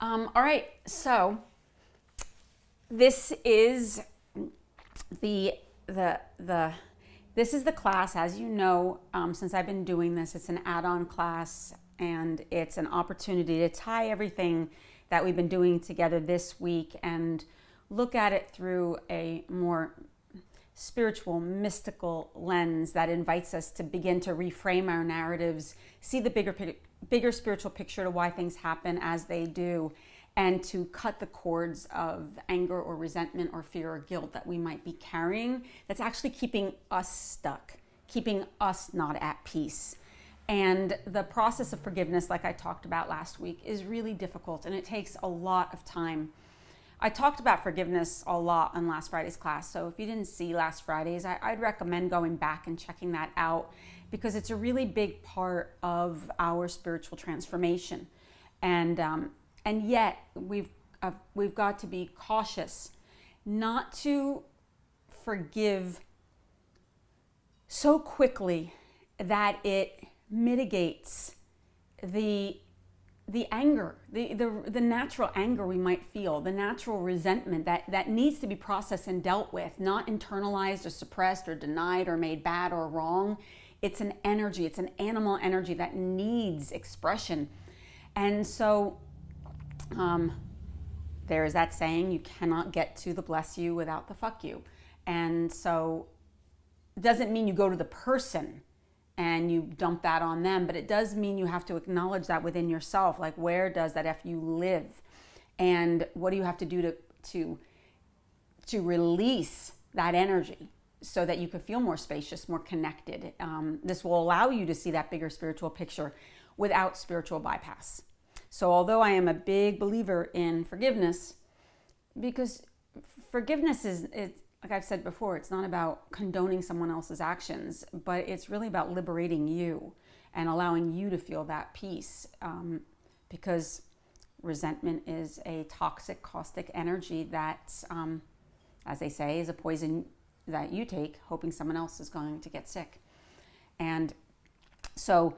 All right, so this is this is the class, as you know, since I've been doing this. It's an add-on class, and it's an opportunity to tie everything that we've been doing together this week and look at it through a more spiritual, mystical lens that invites us to begin to reframe our narratives, see the bigger spiritual picture to why things happen as they do, and to cut the cords of anger or resentment or fear or guilt that we might be carrying that's actually keeping us stuck, keeping us not at peace. And the process of forgiveness, like I talked about last week, is really difficult, and it takes a lot of time. I talked about forgiveness a lot on last Friday's class, so if you didn't see last Friday's, I'd recommend going back and checking that out, because it's a really big part of our spiritual transformation. And yet we've got to be cautious not to forgive so quickly that it mitigates the anger, the natural anger we might feel, the natural resentment that needs to be processed and dealt with, not internalized or suppressed or denied or made bad or wrong. It's an energy, it's an animal energy that needs expression. And so there is that saying, you cannot get to the bless you without the fuck you. And so it doesn't mean you go to the person and you dump that on them, but it does mean you have to acknowledge that within yourself. Like, where does that F you live? And what do you have to do to release that energy so that you can feel more spacious, more connected? This will allow you to see that bigger spiritual picture without spiritual bypass. So although I am a big believer in forgiveness, because forgiveness is like I've said before, it's not about condoning someone else's actions, but it's really about liberating you and allowing you to feel that peace. Because resentment is a toxic, caustic energy that, as they say, is a poison that you take, hoping someone else is going to get sick. And so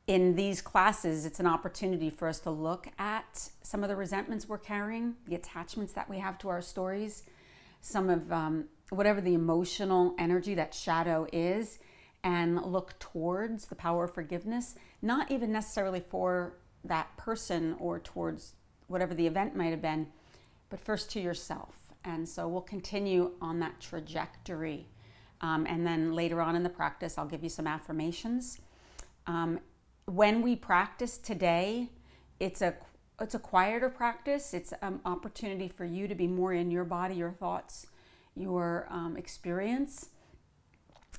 in these classes, it's an opportunity for us to look at some of the resentments we're carrying, the attachments that we have to our stories, some of whatever the emotional energy, that shadow is, and look towards the power of forgiveness, not even necessarily for that person or towards whatever the event might have been, but first to yourself. And so we'll continue on that trajectory. And then later on in the practice, I'll give you some affirmations. When we practice today, it's a quieter practice. It's an opportunity for you to be more in your body, your thoughts, your experience.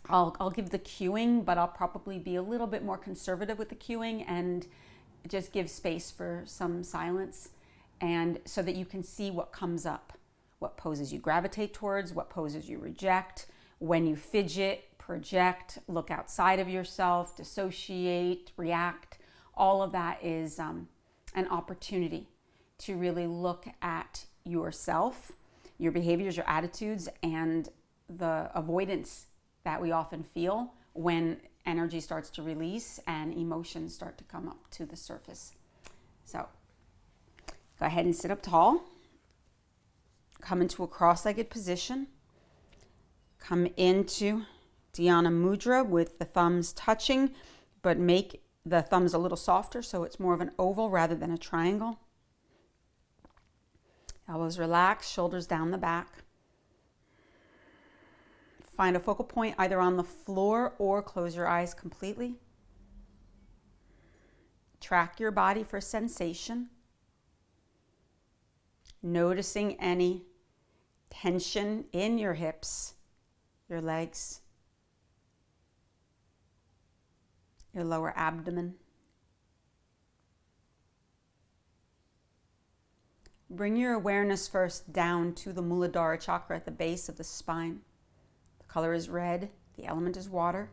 I'll give the cueing, but I'll probably be a little bit more conservative with the cueing and just give space for some silence, and so that you can see what comes up, what poses you gravitate towards, what poses you reject, when you fidget, project, look outside of yourself, dissociate, react. All of that is an opportunity to really look at yourself, your behaviors, your attitudes, and the avoidance that we often feel when energy starts to release and emotions start to come up to the surface. So go ahead and sit up tall. Come into a cross-legged position. Come into Dhyana Mudra with the thumbs touching, but make the thumbs a little softer so it's more of an oval rather than a triangle. Elbows relaxed, shoulders down the back. Find a focal point either on the floor or close your eyes completely. Track your body for sensation. Noticing any tension in your hips, your legs, your lower abdomen. Bring your awareness first down to the Muladhara chakra at the base of the spine. The color is red, the element is water.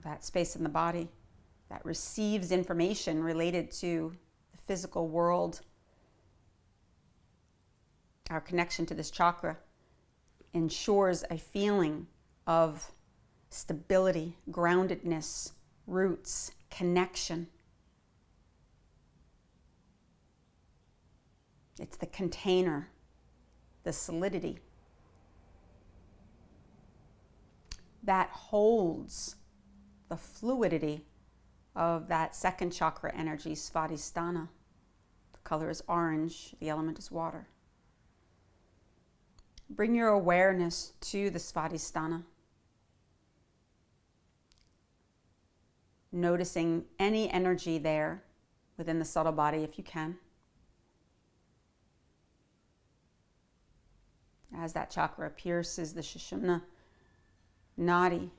That space in the body that receives information related to the physical world. Our connection to this chakra ensures a feeling of stability, groundedness, roots, connection. It's the container, the solidity that holds the fluidity of that second chakra energy, Svadhisthana. The color is orange, the element is water. Bring your awareness to the Svadhisthana, noticing any energy there within the subtle body if you can. As that chakra pierces the Sushumna Nadi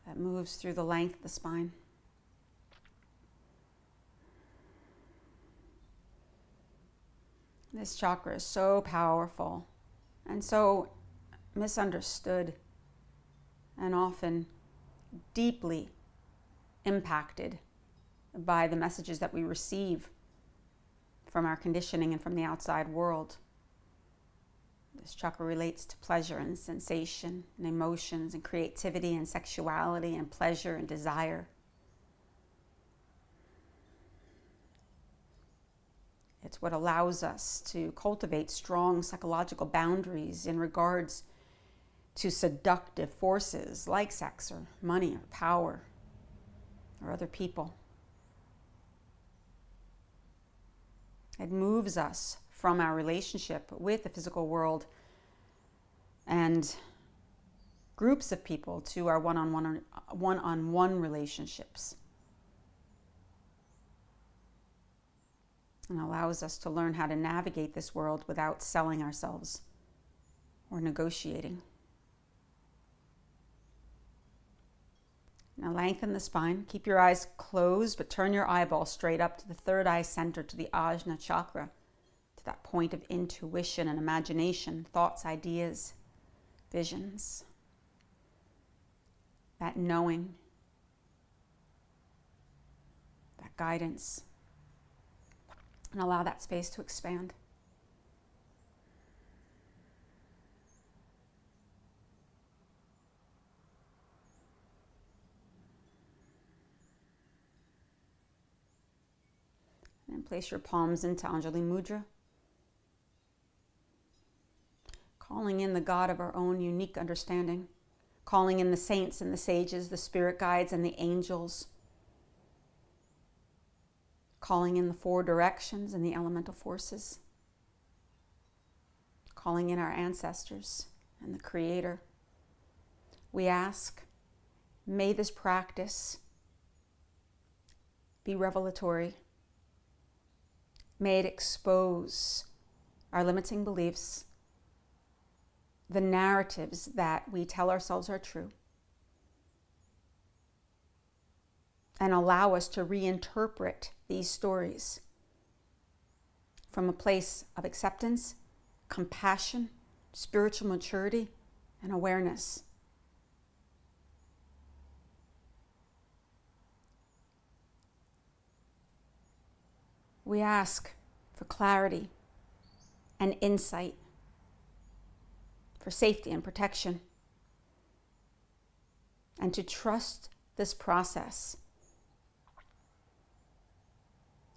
that moves through the length of the spine. This chakra is so powerful and so misunderstood and often deeply impacted by the messages that we receive from our conditioning and from the outside world. This chakra relates to pleasure and sensation and emotions and creativity and sexuality and pleasure and desire. It's what allows us to cultivate strong psychological boundaries in regards to seductive forces like sex or money or power or other people. It moves us from our relationship with the physical world and groups of people to our one-on-one relationships, and allows us to learn how to navigate this world without selling ourselves or negotiating. Now lengthen the spine. Keep your eyes closed, but turn your eyeball straight up to the third eye center, to the Ajna chakra, to that point of intuition and imagination, thoughts, ideas, visions, that knowing, that guidance, and allow that space to expand. And place your palms into Anjali Mudra, calling in the God of our own unique understanding, calling in the saints and the sages, the spirit guides and the angels, calling in the four directions and the elemental forces, calling in our ancestors and the Creator. We ask, may this practice be revelatory. May it expose our limiting beliefs, the narratives that we tell ourselves are true, and allow us to reinterpret these stories from a place of acceptance, compassion, spiritual maturity, and awareness. We ask for clarity and insight, for safety and protection, and to trust this process,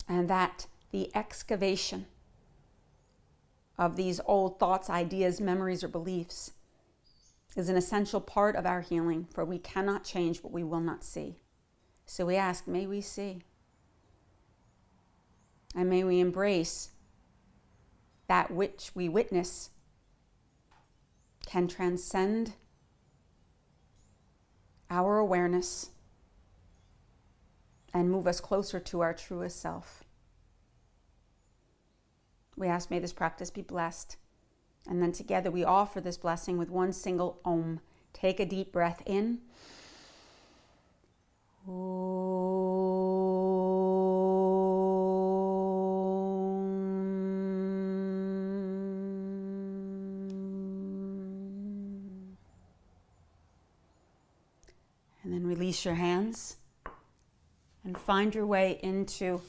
and that the excavation of these old thoughts, ideas, memories, or beliefs is an essential part of our healing, for we cannot change what we will not see. So we ask, may we see, and may we embrace that which we witness can transcend our awareness and move us closer to our truest self. We ask, may this practice be blessed. And then together we offer this blessing with one single Om. Take a deep breath in. And then release your hands and find your way into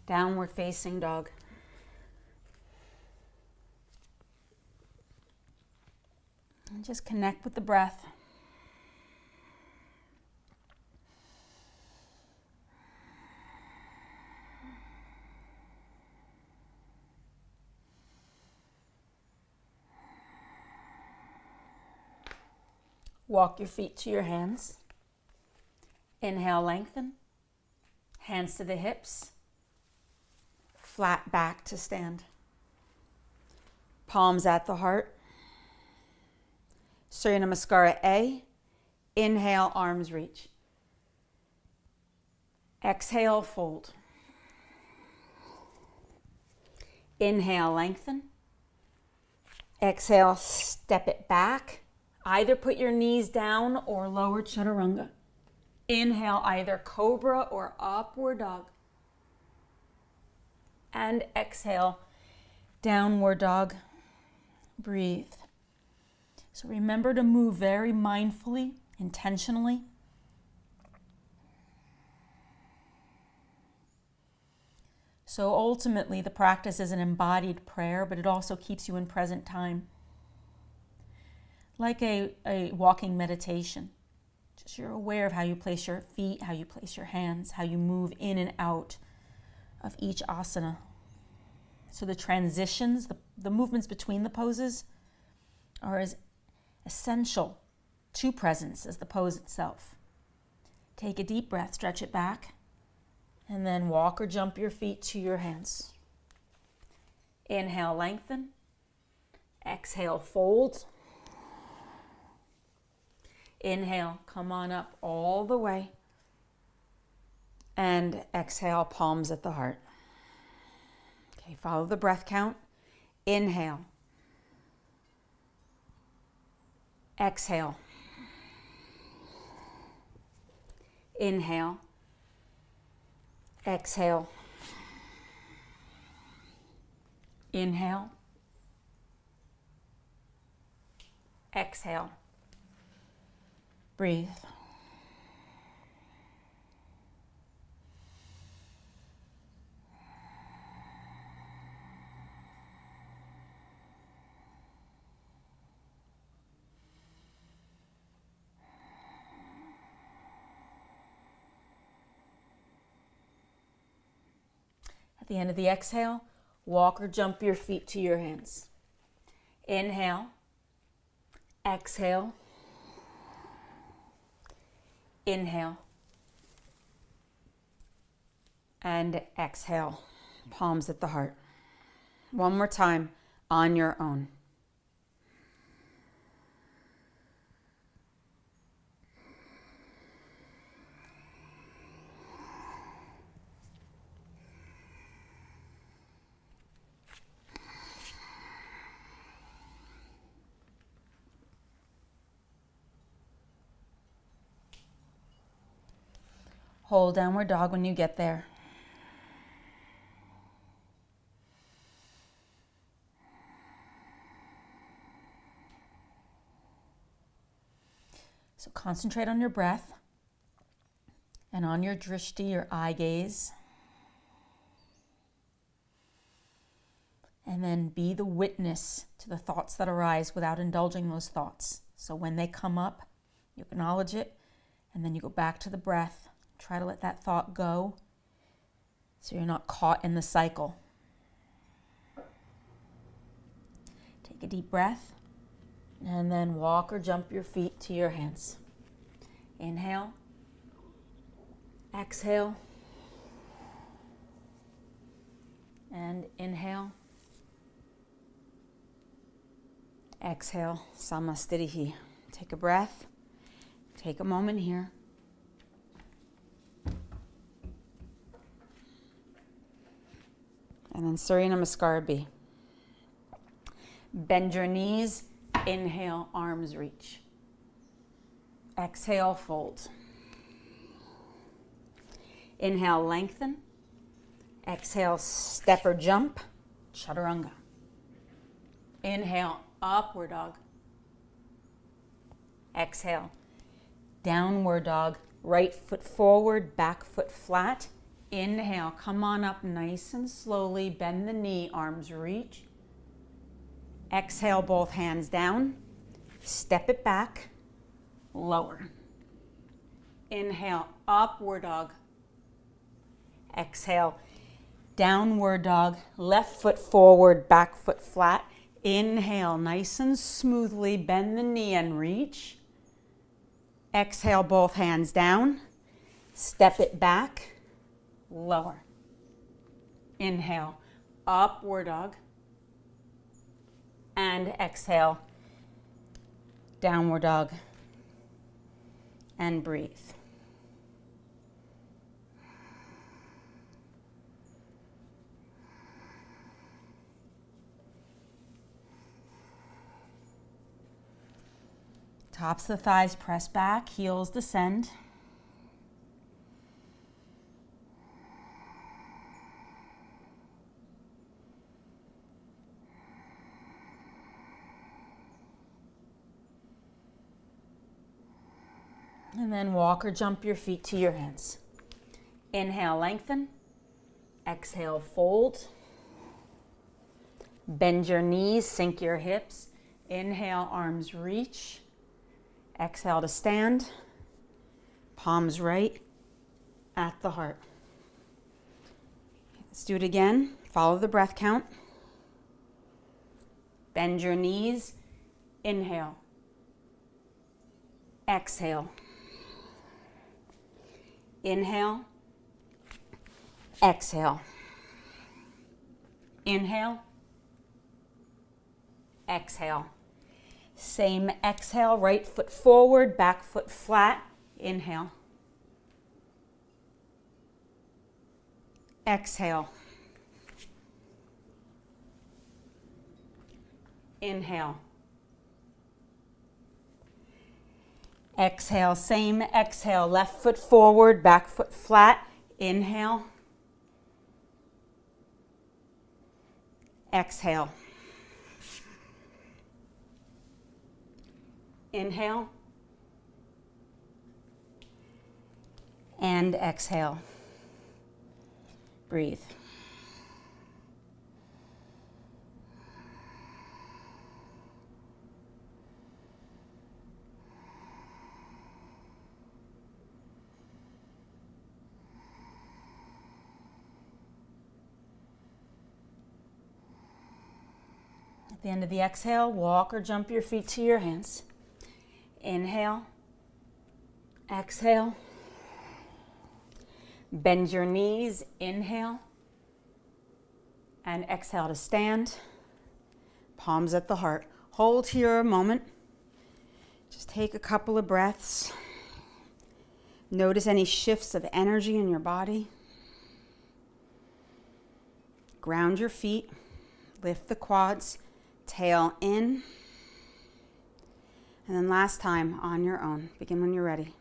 downward facing dog. And just connect with the breath. Walk your feet to your hands. Inhale, lengthen. Hands to the hips. Flat back to stand. Palms at the heart. Surya Namaskara A. Inhale, arms reach. Exhale, fold. Inhale, lengthen. Exhale, step it back. Either put your knees down or lower chaturanga. Inhale, either cobra or upward dog. And exhale, downward dog. Breathe. So remember to move very mindfully, intentionally. So ultimately, the practice is an embodied prayer, but it also keeps you in present time. Like a walking meditation. Just you're aware of how you place your feet, how you place your hands, how you move in and out of each asana. So the transitions, the movements between the poses are as essential to presence as the pose itself. Take a deep breath, stretch it back, and then walk or jump your feet to your hands. Inhale, lengthen. Exhale, fold. Inhale, come on up all the way. And exhale, palms at the heart. Okay, follow the breath count. Inhale. Exhale. Inhale. Exhale. Inhale. Exhale. Breathe. At the end of the exhale, walk or jump your feet to your hands. Inhale. Exhale. Inhale. And exhale. Palms at the heart. One more time on your own. Hold downward dog when you get there. So concentrate on your breath and on your drishti, your eye gaze. And then be the witness to the thoughts that arise without indulging those thoughts. So when they come up, you acknowledge it, and then you go back to the breath. Try to let that thought go so you're not caught in the cycle. Take a deep breath and then walk or jump your feet to your hands. Inhale. Exhale. And inhale. Exhale. Samastitihi. Take a breath. Take a moment here. And then Surya Namaskara B. Bend your knees. Inhale, arms reach. Exhale, fold. Inhale, lengthen. Exhale, step or jump. Chaturanga. Inhale, upward dog. Exhale, downward dog. Right foot forward, back foot flat. Inhale, come on up nice and slowly. Bend the knee, arms reach. Exhale, both hands down. Step it back, lower. Inhale, upward dog. Exhale, downward dog. Left foot forward, back foot flat. Inhale, nice and smoothly. Bend the knee and reach. Exhale, both hands down. Step it back, lower. Inhale, upward dog. And exhale, downward dog. And breathe. Tops of the thighs press back, heels descend. And then walk or jump your feet to your hands. Inhale, lengthen. Exhale, fold. Bend your knees, sink your hips. Inhale, arms reach. Exhale to stand. Palms right at the heart. Let's do it again. Follow the breath count. Bend your knees. Inhale. Exhale. Inhale. Exhale. Inhale. Exhale. Same exhale, right foot forward, back foot flat. Inhale. Exhale. Inhale. Exhale, same exhale, left foot forward, back foot flat. Inhale. Exhale. Inhale. And exhale. Breathe. At the end of the exhale, walk or jump your feet to your hands. Inhale, exhale, bend your knees, inhale, and exhale to stand, palms at the heart. Hold here a moment, just take a couple of breaths. Notice any shifts of energy in your body. Ground your feet, lift the quads, tail in. And then last time, on your own. Begin when you're ready.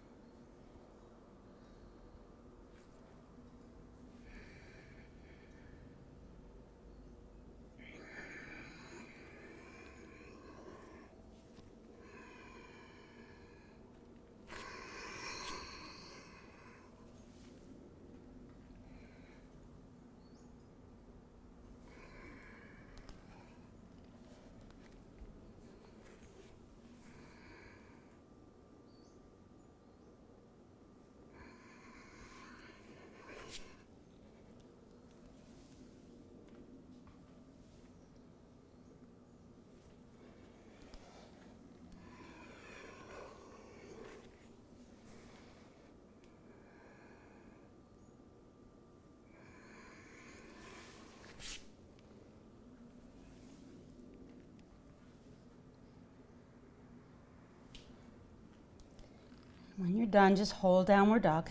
When you're done, just hold downward dog.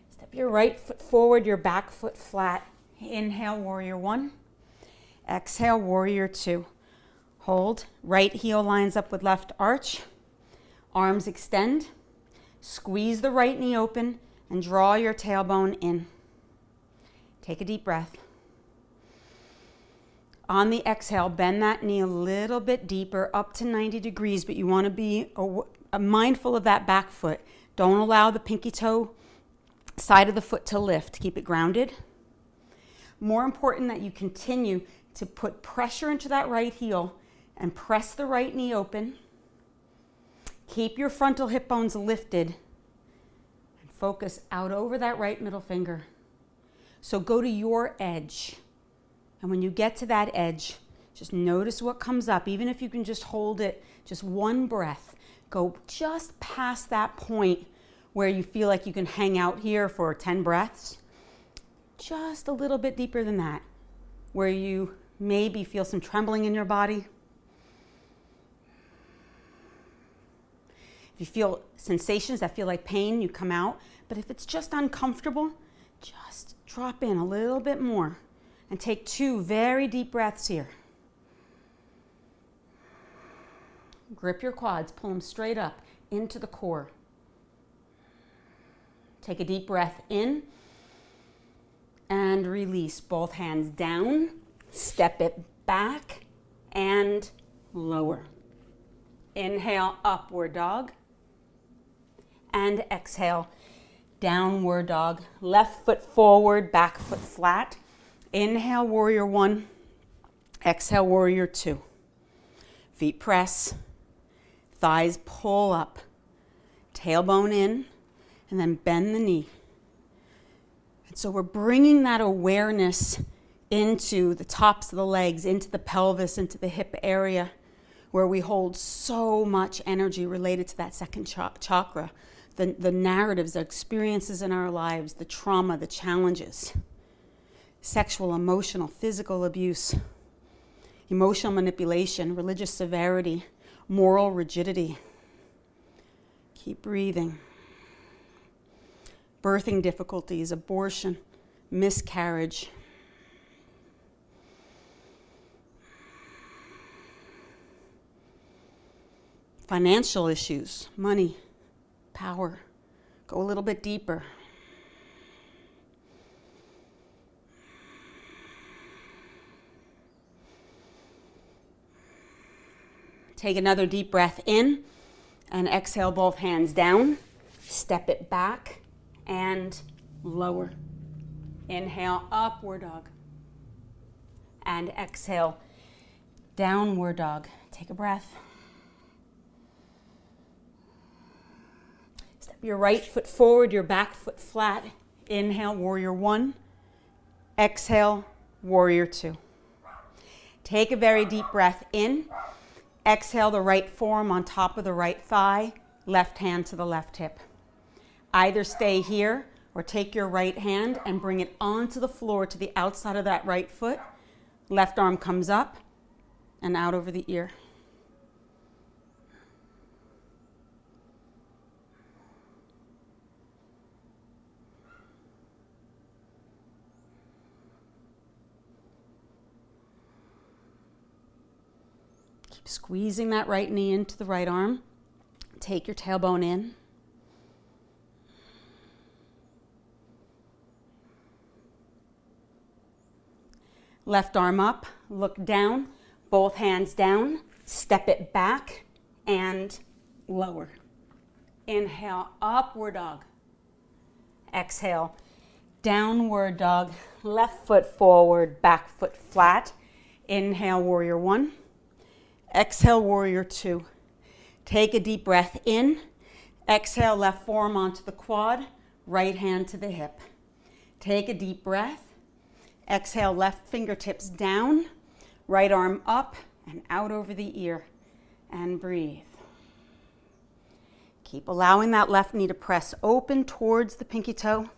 Step your right foot forward, your back foot flat. Inhale, warrior one. Exhale, warrior two. Hold. Right heel lines up with left arch. Arms extend. Squeeze the right knee open and draw your tailbone in. Take a deep breath. On the exhale, bend that knee a little bit deeper, up to 90 degrees, but you want to be mindful of that back foot. Don't allow the pinky toe side of the foot to lift. Keep it grounded. More important that you continue to put pressure into that right heel and press the right knee open. Keep your frontal hip bones lifted and focus out over that right middle finger. So go to your edge. And when you get to that edge, just notice what comes up. Even if you can just hold it, just one breath. Go just past that point where you feel like you can hang out here for 10 breaths. Just a little bit deeper than that, where you maybe feel some trembling in your body. If you feel sensations that feel like pain, you come out. But if it's just uncomfortable, just drop in a little bit more and take 2 very deep breaths here. Grip your quads, pull them straight up into the core. Take a deep breath in and release. Both hands down, step it back and lower. Inhale, upward dog. And exhale, downward dog. Left foot forward, back foot flat. Inhale, warrior 1. Exhale, warrior 2. Feet press. Thighs pull up. Tailbone in. And then bend the knee. And so we're bringing that awareness into the tops of the legs, into the pelvis, into the hip area, where we hold so much energy related to that second chakra. The narratives, the experiences in our lives, the trauma, the challenges, sexual, emotional, physical abuse, emotional manipulation, religious severity, moral rigidity. Keep breathing. Birthing difficulties, abortion, miscarriage. Financial issues, money, power. Go a little bit deeper. Take another deep breath in and exhale, both hands down. Step it back and lower. Inhale, upward dog. And exhale, downward dog. Take a breath. Step your right foot forward, your back foot flat. Inhale, warrior 1. Exhale, warrior 2. Take a very deep breath in. Exhale the right forearm on top of the right thigh, left hand to the left hip. Either stay here or take your right hand and bring it onto the floor to the outside of that right foot. Left arm comes up and out over the ear. Keep squeezing that right knee into the right arm. Take your tailbone in. Left arm up, look down, both hands down, step it back and lower. Inhale, upward dog. Exhale, downward dog. Left foot forward, back foot flat. Inhale, warrior 1. Exhale, warrior 2. Take a deep breath in. Exhale, left forearm onto the quad, right hand to the hip. Take a deep breath. Exhale, left fingertips down, right arm up and out over the ear, and breathe. Keep allowing that left knee to press open towards the pinky toe,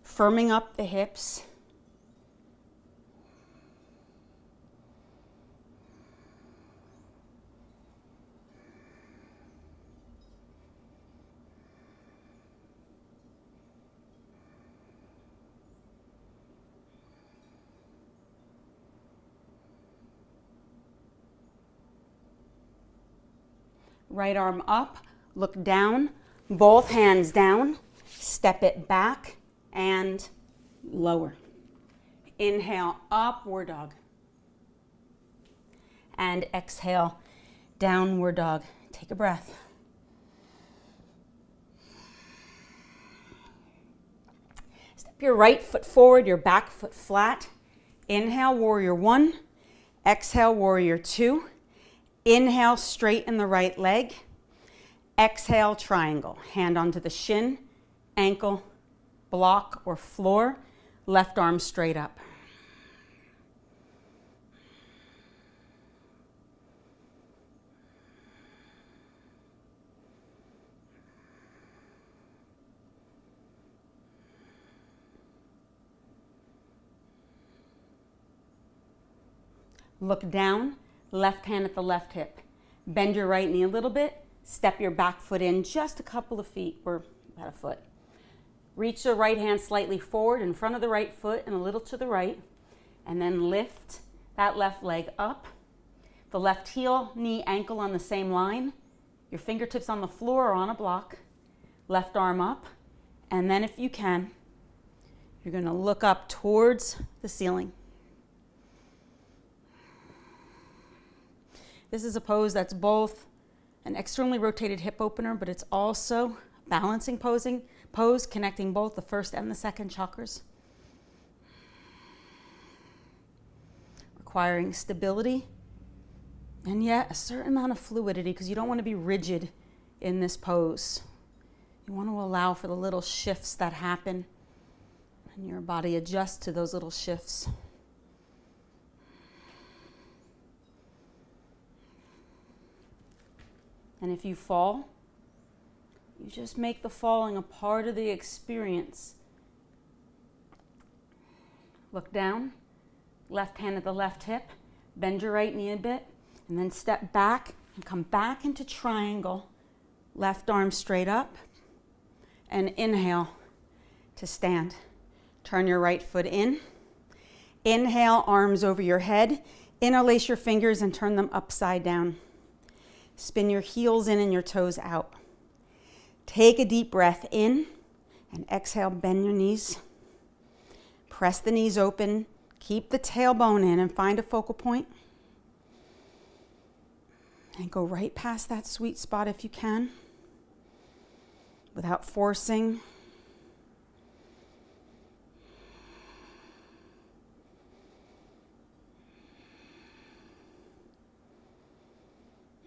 firming up the hips. Right arm up, look down, both hands down, step it back and lower. Inhale, upward dog. And exhale, downward dog. Take a breath. Step your right foot forward, your back foot flat. Inhale, warrior one. Exhale, warrior two. Inhale, straighten the right leg. Exhale, triangle. Hand onto the shin, ankle, block or floor. Left arm straight up. Look down, left hand at the left hip. Bend your right knee a little bit. Step your back foot in just a couple of feet, or about a foot. Reach the right hand slightly forward in front of the right foot and a little to the right. And then lift that left leg up. The left heel, knee, ankle on the same line. Your fingertips on the floor or on a block. Left arm up. And then if you can, you're going to look up towards the ceiling. This is a pose that's both an externally rotated hip opener, but it's also balancing pose, connecting both the first and the second chakras. Requiring stability and yet a certain amount of fluidity, because you don't want to be rigid in this pose. You want to allow for the little shifts that happen, and your body adjusts to those little shifts. And if you fall, you just make the falling a part of the experience. Look down, left hand at the left hip, bend your right knee a bit, and then step back and come back into triangle. Left arm straight up, and inhale to stand. Turn your right foot in. Inhale, arms over your head. Interlace your fingers and turn them upside down. Spin your heels in and your toes out. Take a deep breath in and exhale, bend your knees. Press the knees open. Keep the tailbone in and find a focal point. And go right past that sweet spot if you can, without forcing.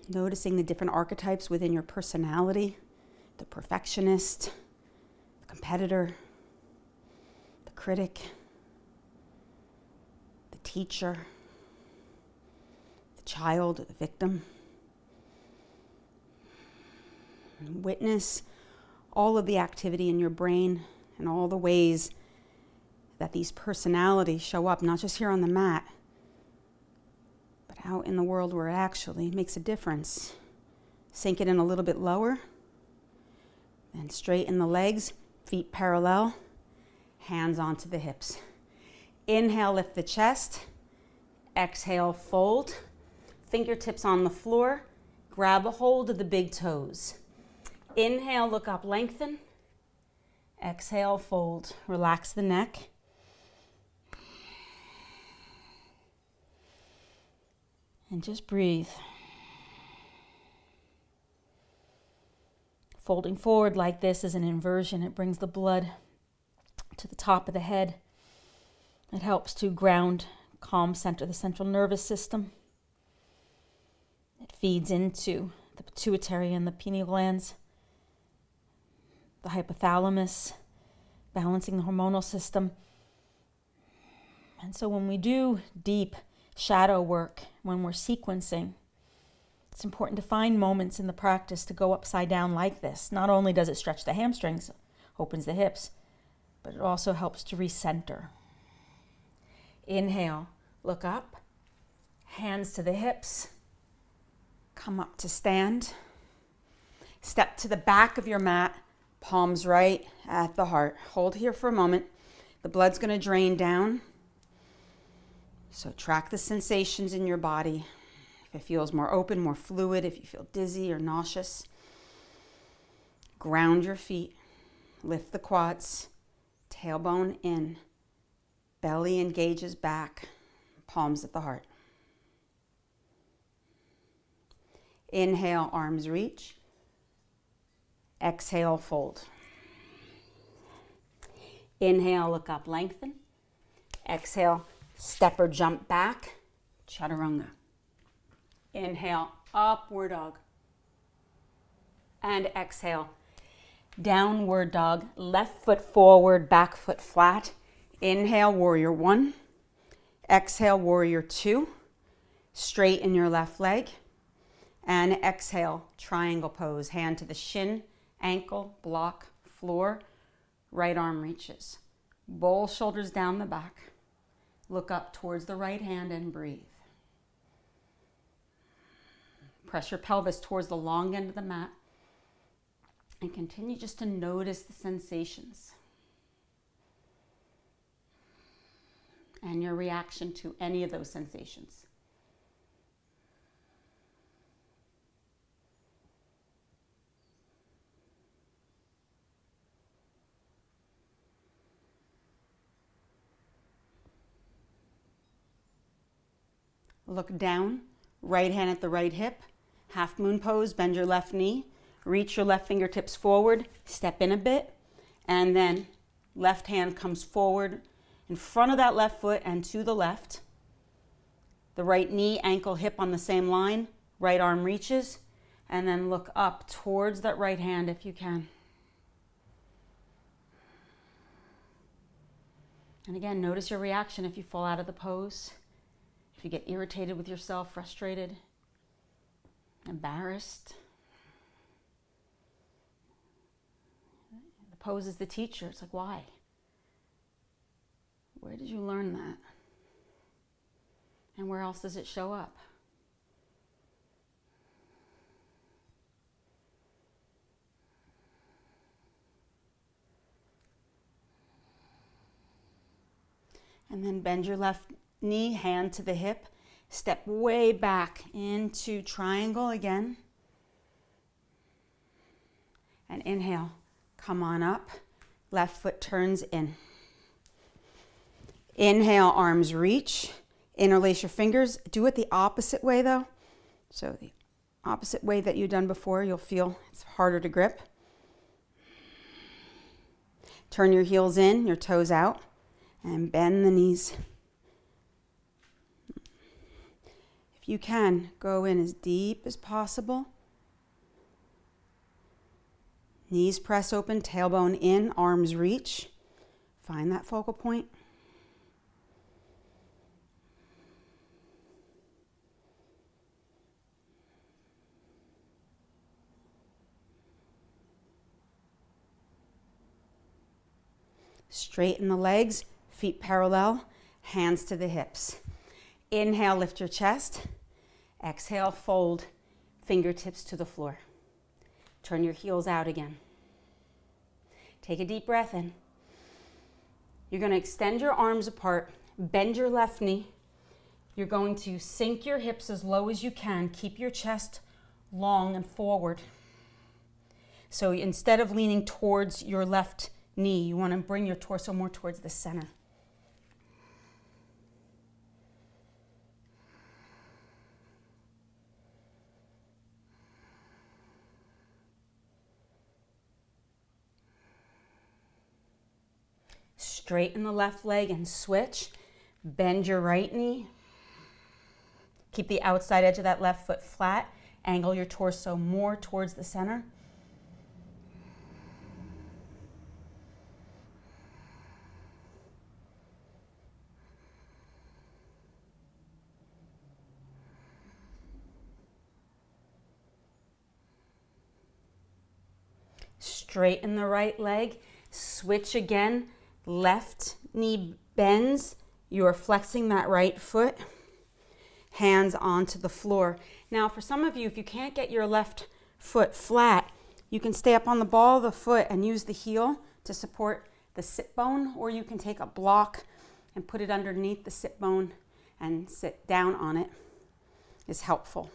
Noticing the different archetypes within your personality, the perfectionist, the competitor, the critic, the teacher, the child, the victim. And witness all of the activity in your brain and all the ways that these personalities show up, not just here on the mat, out in the world where it actually makes a difference. Sink it in a little bit lower. And straighten the legs, feet parallel, hands onto the hips. Inhale, lift the chest. Exhale, fold. Fingertips on the floor. Grab a hold of the big toes. Inhale, look up, lengthen. Exhale, fold. Relax the neck. And just breathe. Folding forward like this is an inversion. It brings the blood to the top of the head. It helps to ground, calm, center the central nervous system. It feeds into the pituitary and the pineal glands, the hypothalamus, balancing the hormonal system. And so when we do deep shadow work, when we're sequencing, it's important to find moments in the practice to go upside down like this. Not only does it stretch the hamstrings, opens the hips, but it also helps to recenter. Inhale, look up, hands to the hips, come up to stand. Step to the back of your mat, palms right at the heart. Hold here for a moment. The blood's going to drain down. So track the sensations in your body. If it feels more open, more fluid, if you feel dizzy or nauseous. Ground your feet. Lift the quads. Tailbone in. Belly engages back. Palms at the heart. Inhale, arms reach. Exhale, fold. Inhale, look up, lengthen. Exhale, Step or jump back, chaturanga. Inhale, upward dog. And exhale, downward dog. Left foot forward, back foot flat. Inhale, warrior one. Exhale, warrior two. Straighten your left leg. And exhale, triangle pose. Hand to the shin, ankle, block, floor. Right arm reaches. Bowl shoulders down the back. Look up towards the right hand and breathe. Press your pelvis towards the long end of the mat. And continue just to notice the sensations. And your reaction to any of those sensations. Look down, right hand at the right hip, half moon pose, bend your left knee, reach your left fingertips forward, step in a bit, and then left hand comes forward in front of that left foot and to the left. The right knee, ankle, hip on the same line, right arm reaches, and then look up towards that right hand if you can. And again, notice your reaction if you fall out of the pose. If you get irritated with yourself, frustrated, embarrassed. The pose is the teacher. It's like, why? Where did you learn that? And where else does it show up? And then bend your left knee, hand to the hip, step way back into triangle again. And inhale, come on up, left foot turns in. Inhale, arms reach, interlace your fingers. Do it the opposite way though. So the opposite way that you've done before, you'll feel it's harder to grip. Turn your heels in, your toes out, and bend the knees. If you can, go in as deep as possible. Knees press open, tailbone in, arms reach. Find that focal point. Straighten the legs, feet parallel, hands to the hips. Inhale, lift your chest. Exhale, fold, fingertips to the floor. Turn your heels out again. Take a deep breath in. You're going to extend your arms apart, bend your left knee. You're going to sink your hips as low as you can. Keep your chest long and forward. So instead of leaning towards your left knee, you want to bring your torso more towards the center. Straighten the left leg and switch. Bend your right knee. Keep the outside edge of that left foot flat. Angle your torso more towards the center. Straighten the right leg. Switch again. Left knee bends. You are flexing that right foot. Hands onto the floor. Now, for some of you, if you can't get your left foot flat, you can stay up on the ball of the foot and use the heel to support the sit bone, or you can take a block and put it underneath the sit bone and sit down on it. Is helpful.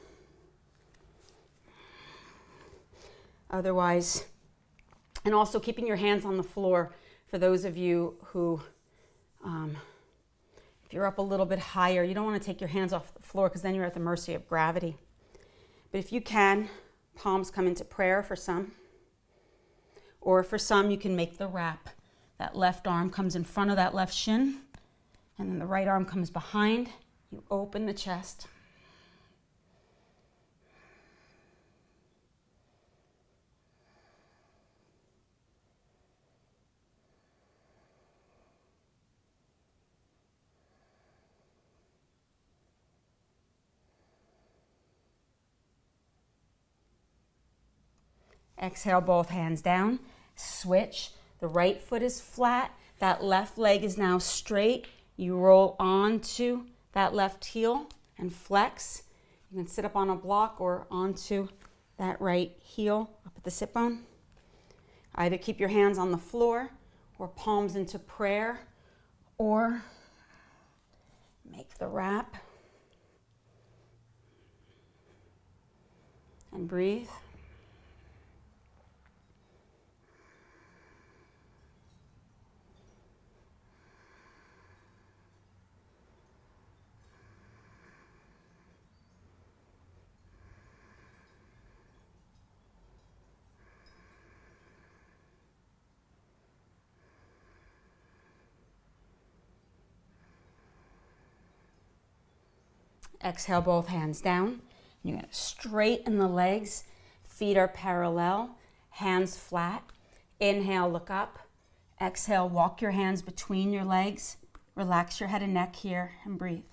Otherwise, and also keeping your hands on the floor for those of you who, if you're up a little bit higher, you don't want to take your hands off the floor because then you're at the mercy of gravity. But if you can, palms come into prayer for some. Or for some, you can make the wrap. That left arm comes in front of that left shin. And then the right arm comes behind. You open the chest. Exhale, both hands down. Switch. The right foot is flat. That left leg is now straight. You roll onto that left heel and flex. You can sit up on a block or onto that right heel up at the sit bone. Either keep your hands on the floor or palms into prayer, or make the wrap and breathe. Exhale, both hands down. You're going to straighten the legs. Feet are parallel, hands flat. Inhale, look up. Exhale, walk your hands between your legs. Relax your head and neck here and breathe.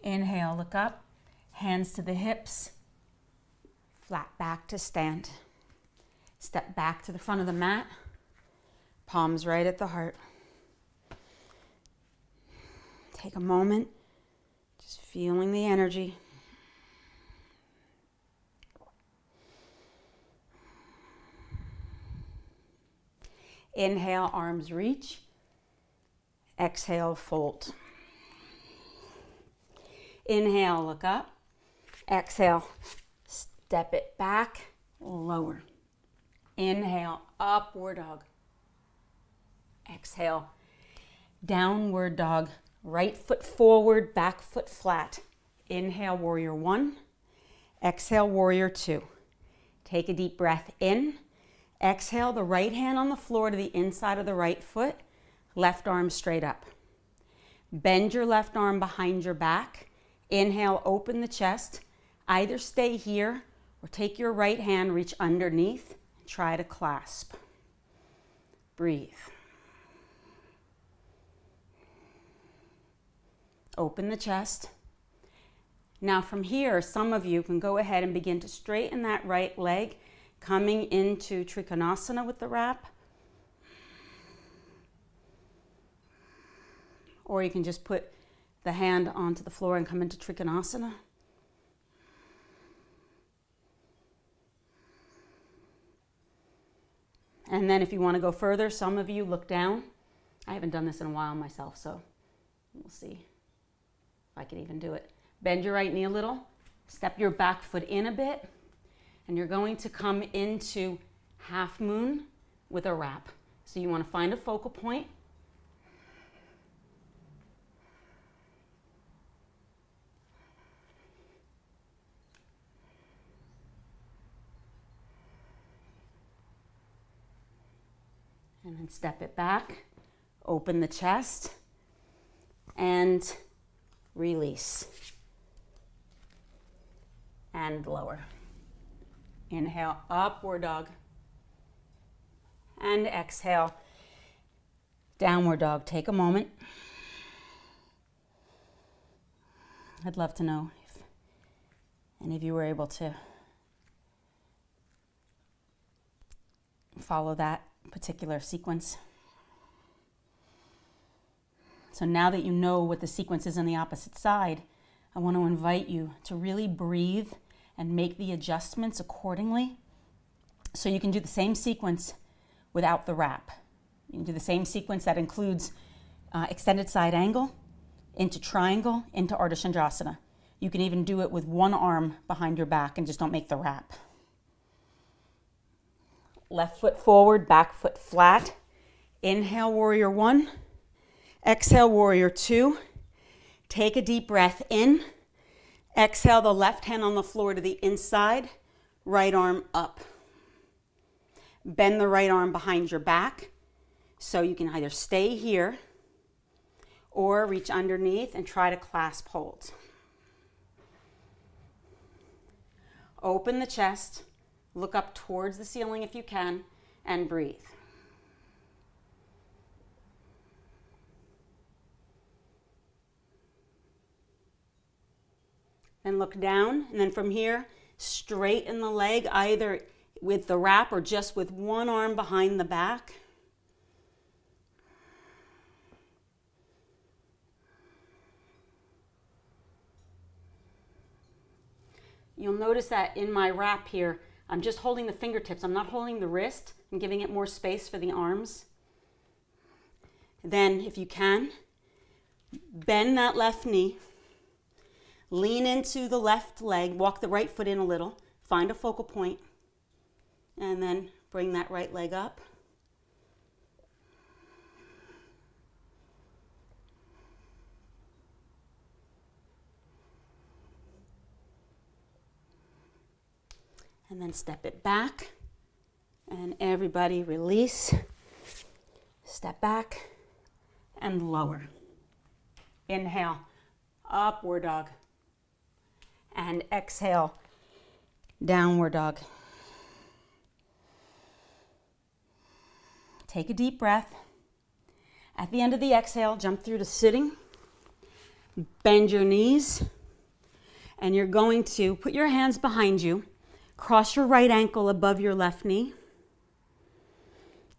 Inhale, look up, hands to the hips, flat back to stand. Step back to the front of the mat, palms right at the heart. Take a moment, just feeling the energy. Inhale, arms reach. Exhale, fold. Inhale, look up. Exhale, step it back, lower. Inhale, upward dog. Exhale, downward dog. Right foot forward, back foot flat. Inhale, warrior one. Exhale, warrior two. Take a deep breath in. Exhale, the right hand on the floor to the inside of the right foot. Left arm straight up. Bend your left arm behind your back. Inhale, open the chest. Either stay here or take your right hand, reach underneath, and try to clasp. Breathe. Open the chest. Now from here, some of you can go ahead and begin to straighten that right leg, coming into Trikonasana with the wrap. Or you can just put the hand onto the floor and come into Trikonasana. And then if you want to go further, some of you look down. I haven't done this in a while myself, so we'll see if I can even do it. Bend your right knee a little, step your back foot in a bit, and you're going to come into half moon with a wrap. So you want to find a focal point. And then step it back, open the chest, and release. And lower. Inhale, upward dog. And exhale, downward dog. Take a moment. I'd love to know if any of you were able to follow that particular sequence. So now that you know what the sequence is on the opposite side, I want to invite you to really breathe and make the adjustments accordingly. So you can do the same sequence without the wrap. You can do the same sequence that includes extended side angle, into triangle, into Ardha Chandrasana. You can even do it with one arm behind your back and just don't make the wrap. Left foot forward, back foot flat. Inhale, warrior one. Exhale, warrior two. Take a deep breath in. Exhale, the left hand on the floor to the inside, right arm up. Bend the right arm behind your back so you can either stay here or reach underneath and try to clasp hold. Open the chest, look up towards the ceiling if you can, and breathe. Then look down, and then from here, straighten the leg, either with the wrap or just with one arm behind the back. You'll notice that in my wrap here, I'm just holding the fingertips. I'm not holding the wrist. I'm giving it more space for the arms. Then, if you can, bend that left knee. Lean into the left leg. Walk the right foot in a little. Find a focal point. And then bring that right leg up. And then step it back. And everybody release. Step back and lower. Inhale, upward dog. And exhale, downward dog. Take a deep breath. At the end of the exhale, jump through to sitting. Bend your knees. And you're going to put your hands behind you. Cross your right ankle above your left knee.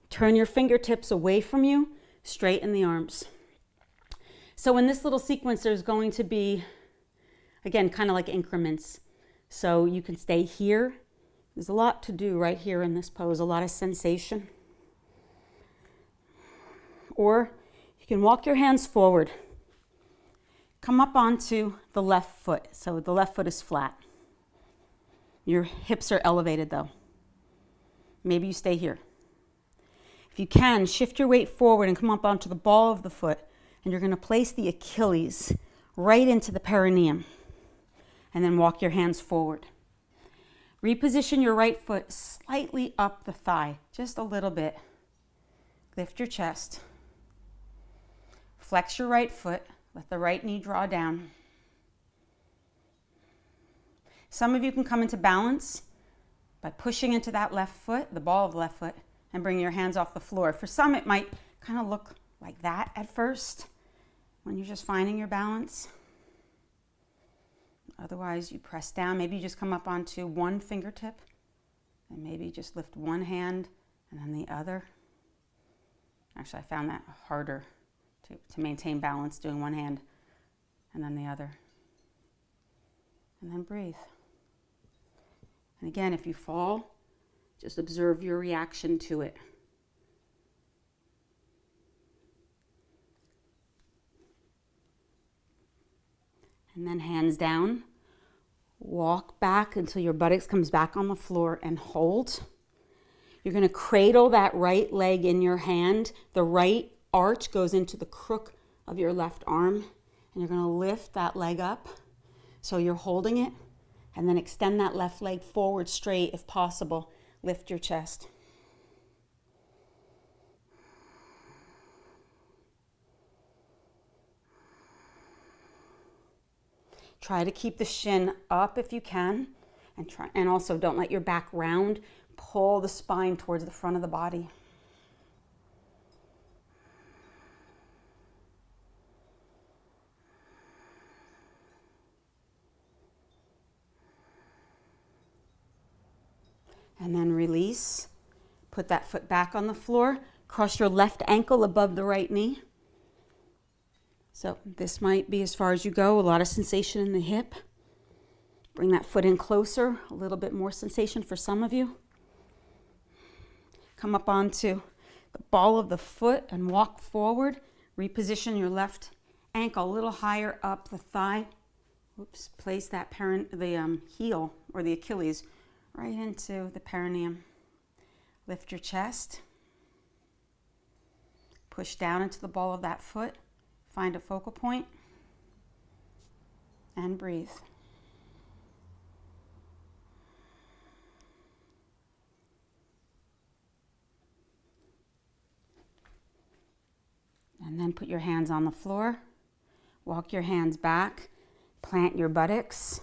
Turn your fingertips away from you. Straighten the arms. So in this little sequence, there's going to be, again, kind of like increments. So you can stay here. There's a lot to do right here in this pose, a lot of sensation. Or you can walk your hands forward. Come up onto the left foot. So the left foot is flat. Your hips are elevated though. Maybe you stay here. If you can, shift your weight forward and come up onto the ball of the foot. And you're going to place the Achilles right into the perineum. And then walk your hands forward. Reposition your right foot slightly up the thigh, just a little bit. Lift your chest. Flex your right foot. Let the right knee draw down. Some of you can come into balance by pushing into that left foot, the ball of the left foot, and bring your hands off the floor. For some, it might kind of look like that at first when you're just finding your balance. Otherwise, you press down. Maybe you just come up onto one fingertip and maybe just lift one hand and then the other. Actually, I found that harder to maintain balance, doing one hand and then the other. And then breathe. And again, if you fall, just observe your reaction to it. And then hands down. Walk back until your buttocks comes back on the floor and hold. You're going to cradle that right leg in your hand. The right arch goes into the crook of your left arm. And you're going to lift that leg up. So you're holding it. And then extend that left leg forward straight if possible. Lift your chest. Try to keep the shin up if you can. And also don't let your back round. Pull the spine towards the front of the body. And then release. Put that foot back on the floor. Cross your left ankle above the right knee. So this might be as far as you go. A lot of sensation in the hip. Bring that foot in closer. A little bit more sensation for some of you. Come up onto the ball of the foot and walk forward. Reposition your left ankle a little higher up the thigh. Oops, place that the heel or the Achilles right into the perineum. Lift your chest. Push down into the ball of that foot. Find a focal point. And breathe. And then put your hands on the floor. Walk your hands back. Plant your buttocks.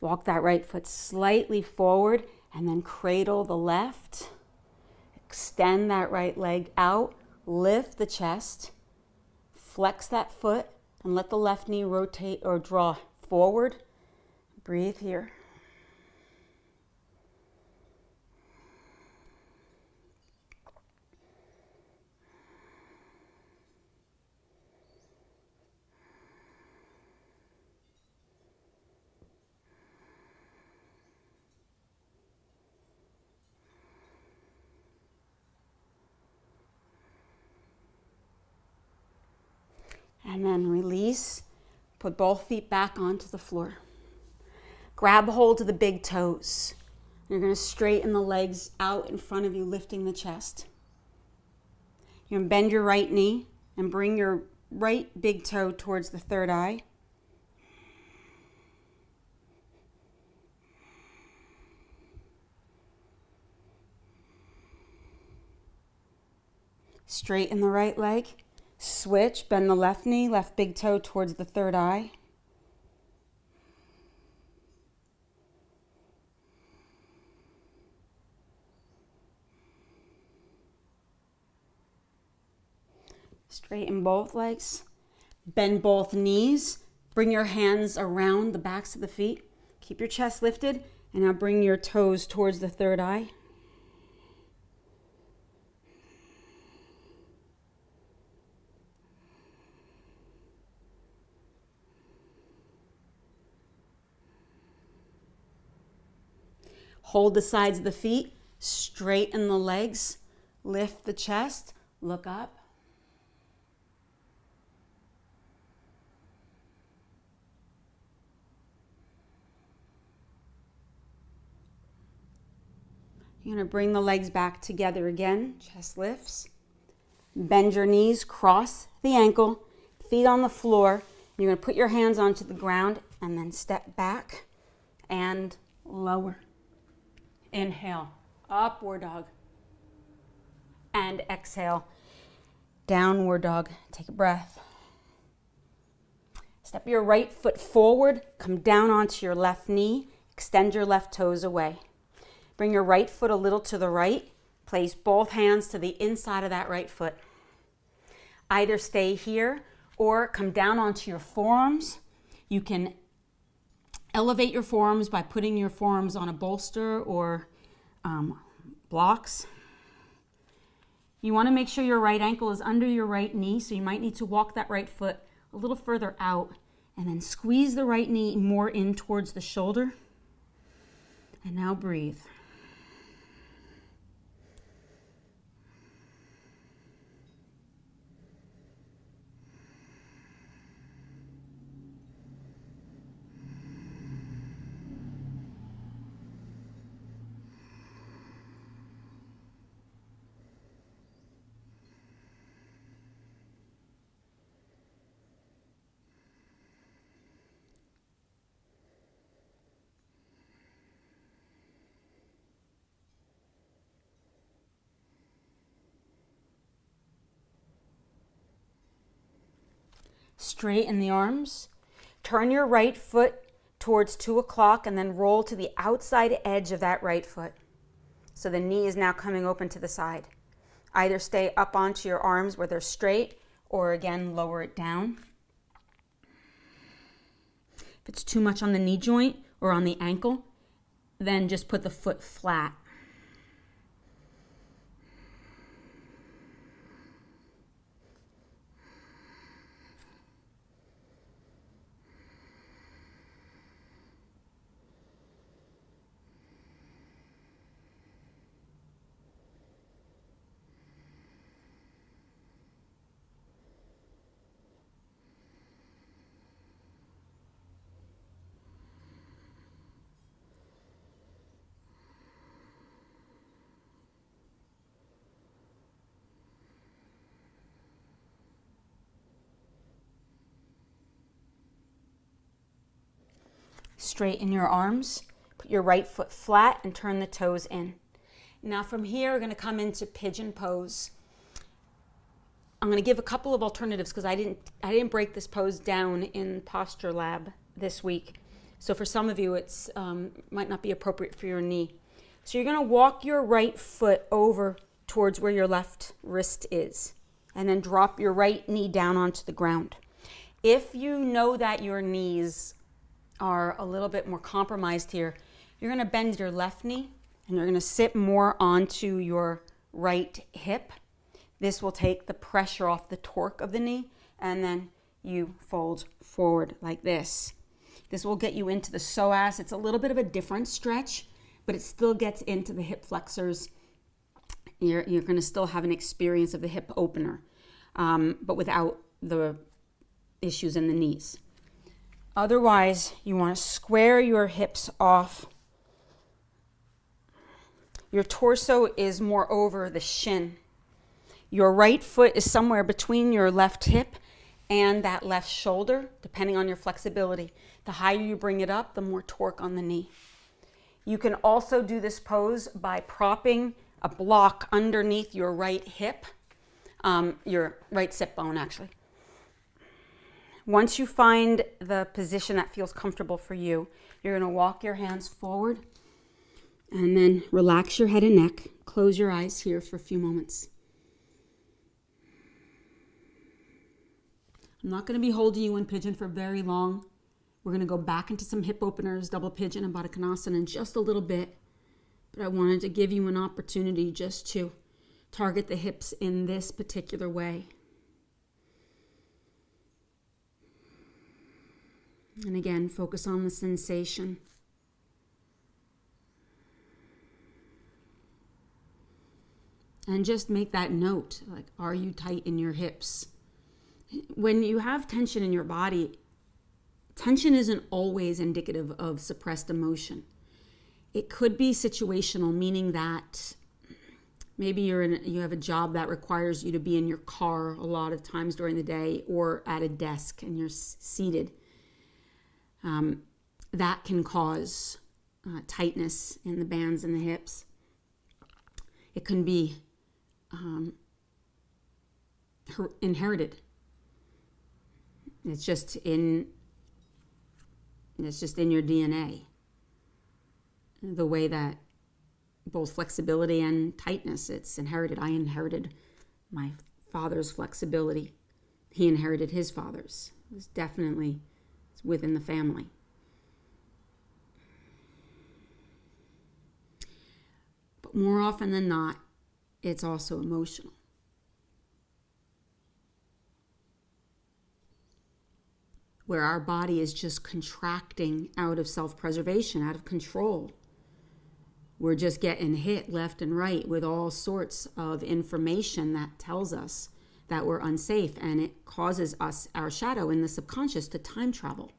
Walk that right foot slightly forward and then cradle the left. Extend that right leg out. Lift the chest. Flex that foot and let the left knee rotate or draw forward. Breathe here. And then release. Put both feet back onto the floor. Grab hold of the big toes. You're going to straighten the legs out in front of you, lifting the chest. You're going to bend your right knee and bring your right big toe towards the third eye. Straighten the right leg. Switch, bend the left knee, left big toe towards the third eye. Straighten both legs. Bend both knees. Bring your hands around the backs of the feet. Keep your chest lifted, and now bring your toes towards the third eye. Hold the sides of the feet, straighten the legs, lift the chest, look up. You're going to bring the legs back together again, chest lifts. Bend your knees, cross the ankle, feet on the floor. You're going to put your hands onto the ground and then step back and lower. Inhale, upward dog. And exhale, downward dog. Take a breath. Step your right foot forward, come down onto your left knee, extend your left toes away. Bring your right foot a little to the right, place both hands to the inside of that right foot. Either stay here or come down onto your forearms. You can elevate your forearms by putting your forearms on a bolster or blocks. You want to make sure your right ankle is under your right knee, so you might need to walk that right foot a little further out and then squeeze the right knee more in towards the shoulder. And now breathe. Straighten the arms. Turn your right foot towards 2 o'clock and then roll to the outside edge of that right foot. So the knee is now coming open to the side. Either stay up onto your arms where they're straight or again lower it down. If it's too much on the knee joint or on the ankle, then just put the foot flat. straighten your arms. Put your right foot flat and turn the toes in. Now from here, we're going to come into pigeon pose. I'm going to give a couple of alternatives because I didn't break this pose down in Posture Lab this week. So for some of you, it's might not be appropriate for your knee. So you're going to walk your right foot over towards where your left wrist is, and then drop your right knee down onto the ground. If you know that your knees are a little bit more compromised here, you're going to bend your left knee, and you're going to sit more onto your right hip. This will take the pressure off the torque of the knee, and then you fold forward like this. This will get you into the psoas. It's a little bit of a different stretch, but it still gets into the hip flexors. You're going to still have an experience of the hip opener, but without the issues in the knees. Otherwise, you want to square your hips off. Your torso is more over the shin. Your right foot is somewhere between your left hip and that left shoulder, depending on your flexibility. The higher you bring it up, the more torque on the knee. You can also do this pose by propping a block underneath your right hip, your right sit bone actually. Once you find the position that feels comfortable for you, you're going to walk your hands forward and then relax your head and neck. Close your eyes here for a few moments. I'm not going to be holding you in pigeon for very long. We're going to go back into some hip openers, double pigeon and Baddha Konasana in just a little bit. But I wanted to give you an opportunity just to target the hips in this particular way. And again, focus on the sensation. And just make that note, like, are you tight in your hips? When you have tension in your body, tension isn't always indicative of suppressed emotion. It could be situational, meaning that maybe you have a job that requires you to be in your car a lot of times during the day or at a desk and you're seated. That can cause tightness in the bands and the hips. It can be inherited. It's just in your DNA. The way that both flexibility and tightness, it's inherited. I inherited my father's flexibility. He inherited his father's. It's definitely within the family. But more often than not, it's also emotional. Where our body is just contracting out of self-preservation, out of control. We're just getting hit left and right with all sorts of information that tells us that we're unsafe, and it causes us, our shadow in the subconscious, to time travel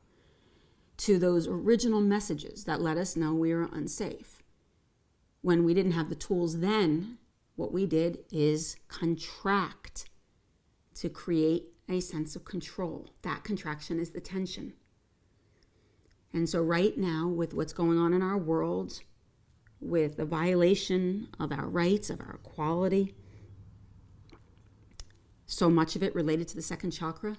to those original messages that let us know we were unsafe. When we didn't have the tools then, what we did is contract to create a sense of control. That contraction is the tension. And so right now, with what's going on in our world, with the violation of our rights, of our equality, so much of it related to the second chakra,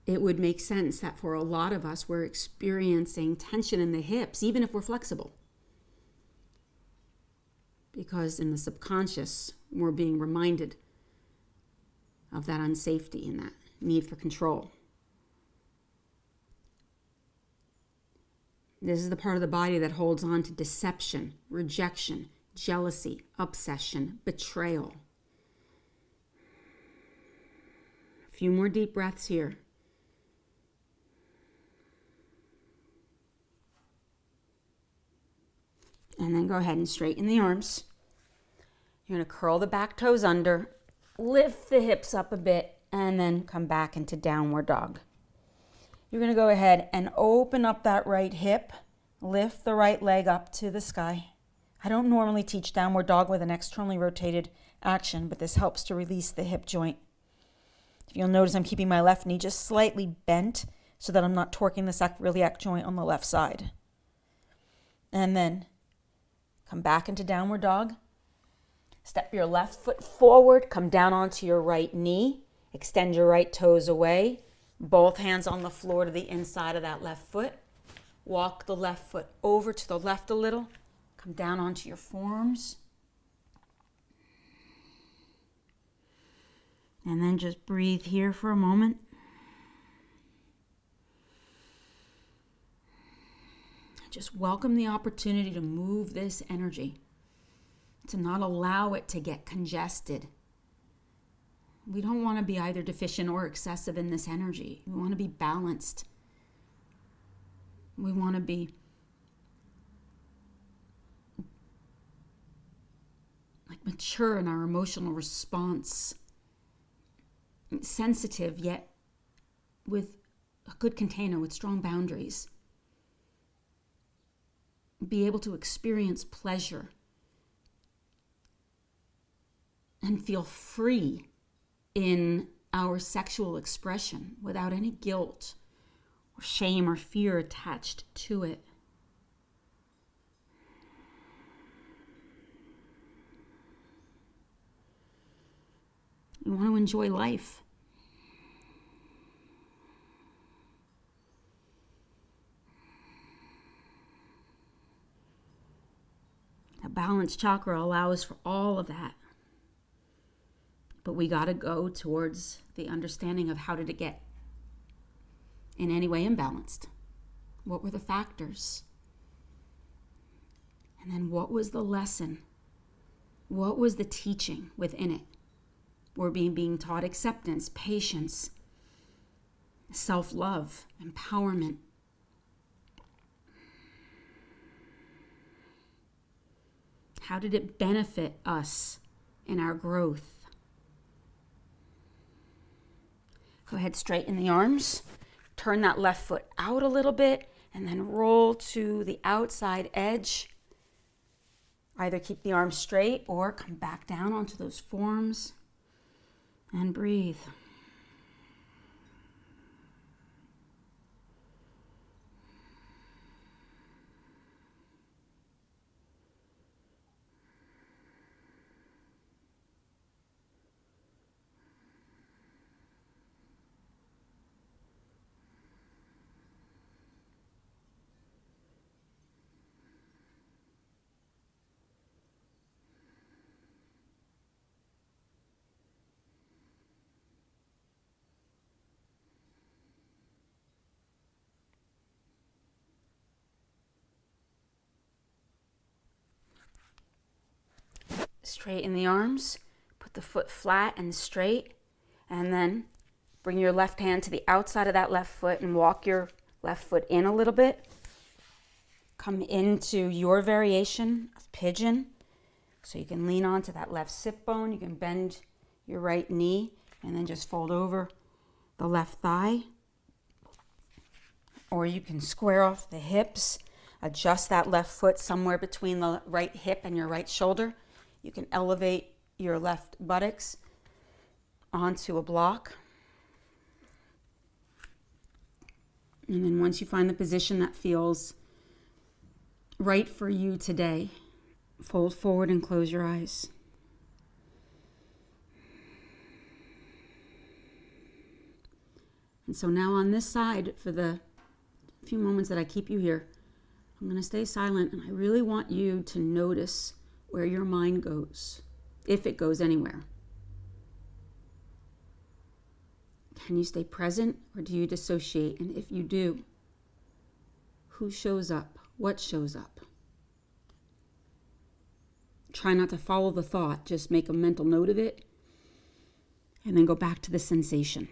it would make sense that for a lot of us, we're experiencing tension in the hips, even if we're flexible. Because in the subconscious, we're being reminded of that unsafety and that need for control. This is the part of the body that holds on to deception, rejection, jealousy, obsession, betrayal. A few more deep breaths here. And then go ahead and straighten the arms. You're going to curl the back toes under, lift the hips up a bit, and then come back into downward dog. You're going to go ahead and open up that right hip, lift the right leg up to the sky. I don't normally teach downward dog with an externally rotated action, but this helps to release the hip joint. If you'll notice, I'm keeping my left knee just slightly bent so that I'm not torquing the sacroiliac joint on the left side. And then come back into downward dog. Step your left foot forward, come down onto your right knee, extend your right toes away, both hands on the floor to the inside of that left foot. Walk the left foot over to the left a little, come down onto your forearms. And then just breathe here for a moment. Just welcome the opportunity to move this energy, to not allow it to get congested. We don't want to be either deficient or excessive in this energy. We want to be balanced. We want to be like mature in our emotional response, sensitive yet with a good container, with strong boundaries. Be able to experience pleasure and feel free in our sexual expression without any guilt or shame or fear attached to it. You want to enjoy life. A balanced chakra allows for all of that. But we got to go towards the understanding of how did it get in any way imbalanced? What were the factors? And then what was the lesson? What was the teaching within it? We're being taught acceptance, patience, self-love, empowerment. How did it benefit us in our growth? Go ahead, straighten the arms. Turn that left foot out a little bit and then roll to the outside edge. Either keep the arms straight or come back down onto those forearms and breathe. Straighten the arms, put the foot flat and straight, and then bring your left hand to the outside of that left foot and walk your left foot in a little bit. Come into your variation of pigeon. So you can lean onto that left sit bone, you can bend your right knee, and then just fold over the left thigh. Or you can square off the hips, adjust that left foot somewhere between the right hip and your right shoulder. You can elevate your left buttocks onto a block. And then once you find the position that feels right for you today, fold forward and close your eyes. And so now on this side, for the few moments that I keep you here, I'm going to stay silent, and I really want you to notice where your mind goes, if it goes anywhere. Can you stay present, or do you dissociate? And if you do, who shows up? What shows up? Try not to follow the thought, just make a mental note of it, and then go back to the sensation.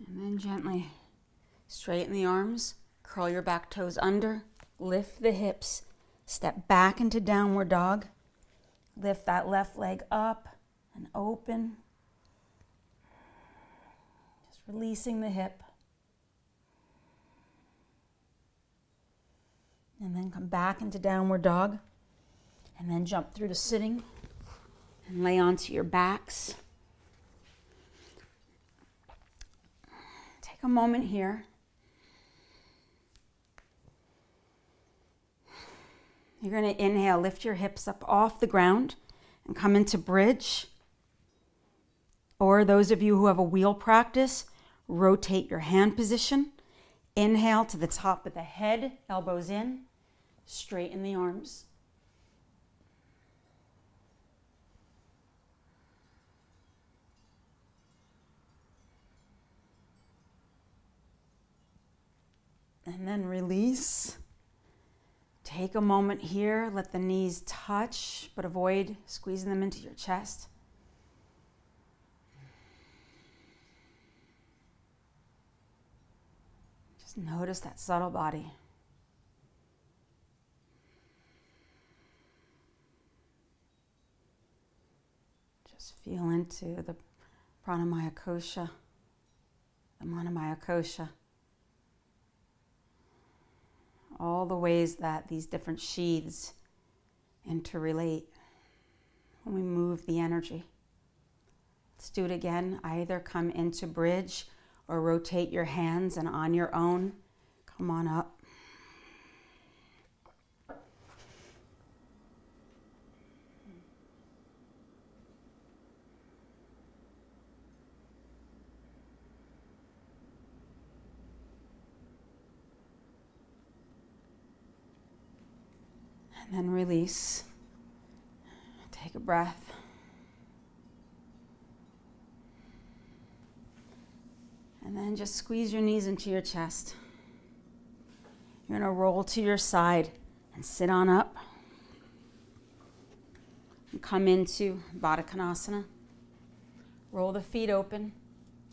And then gently straighten the arms, curl your back toes under, lift the hips, step back into downward dog. Lift that left leg up and open. Just releasing the hip. And then come back into downward dog. And then jump through to sitting and lay onto your backs. Take a moment here. You're going to inhale, lift your hips up off the ground and come into bridge. Or those of you who have a wheel practice, rotate your hand position. Inhale to the top of the head, elbows in, straighten the arms. And then release. Take a moment here, let the knees touch, but avoid squeezing them into your chest. Just notice that subtle body. Just feel into the pranamaya kosha, the manamaya kosha. All the ways that these different sheaths interrelate when we move the energy. Let's do it again. Either come into bridge or rotate your hands, and on your own, come on up. And then release. Take a breath. And then just squeeze your knees into your chest. You're going to roll to your side and sit on up. And come into Baddha Konasana. Roll the feet open.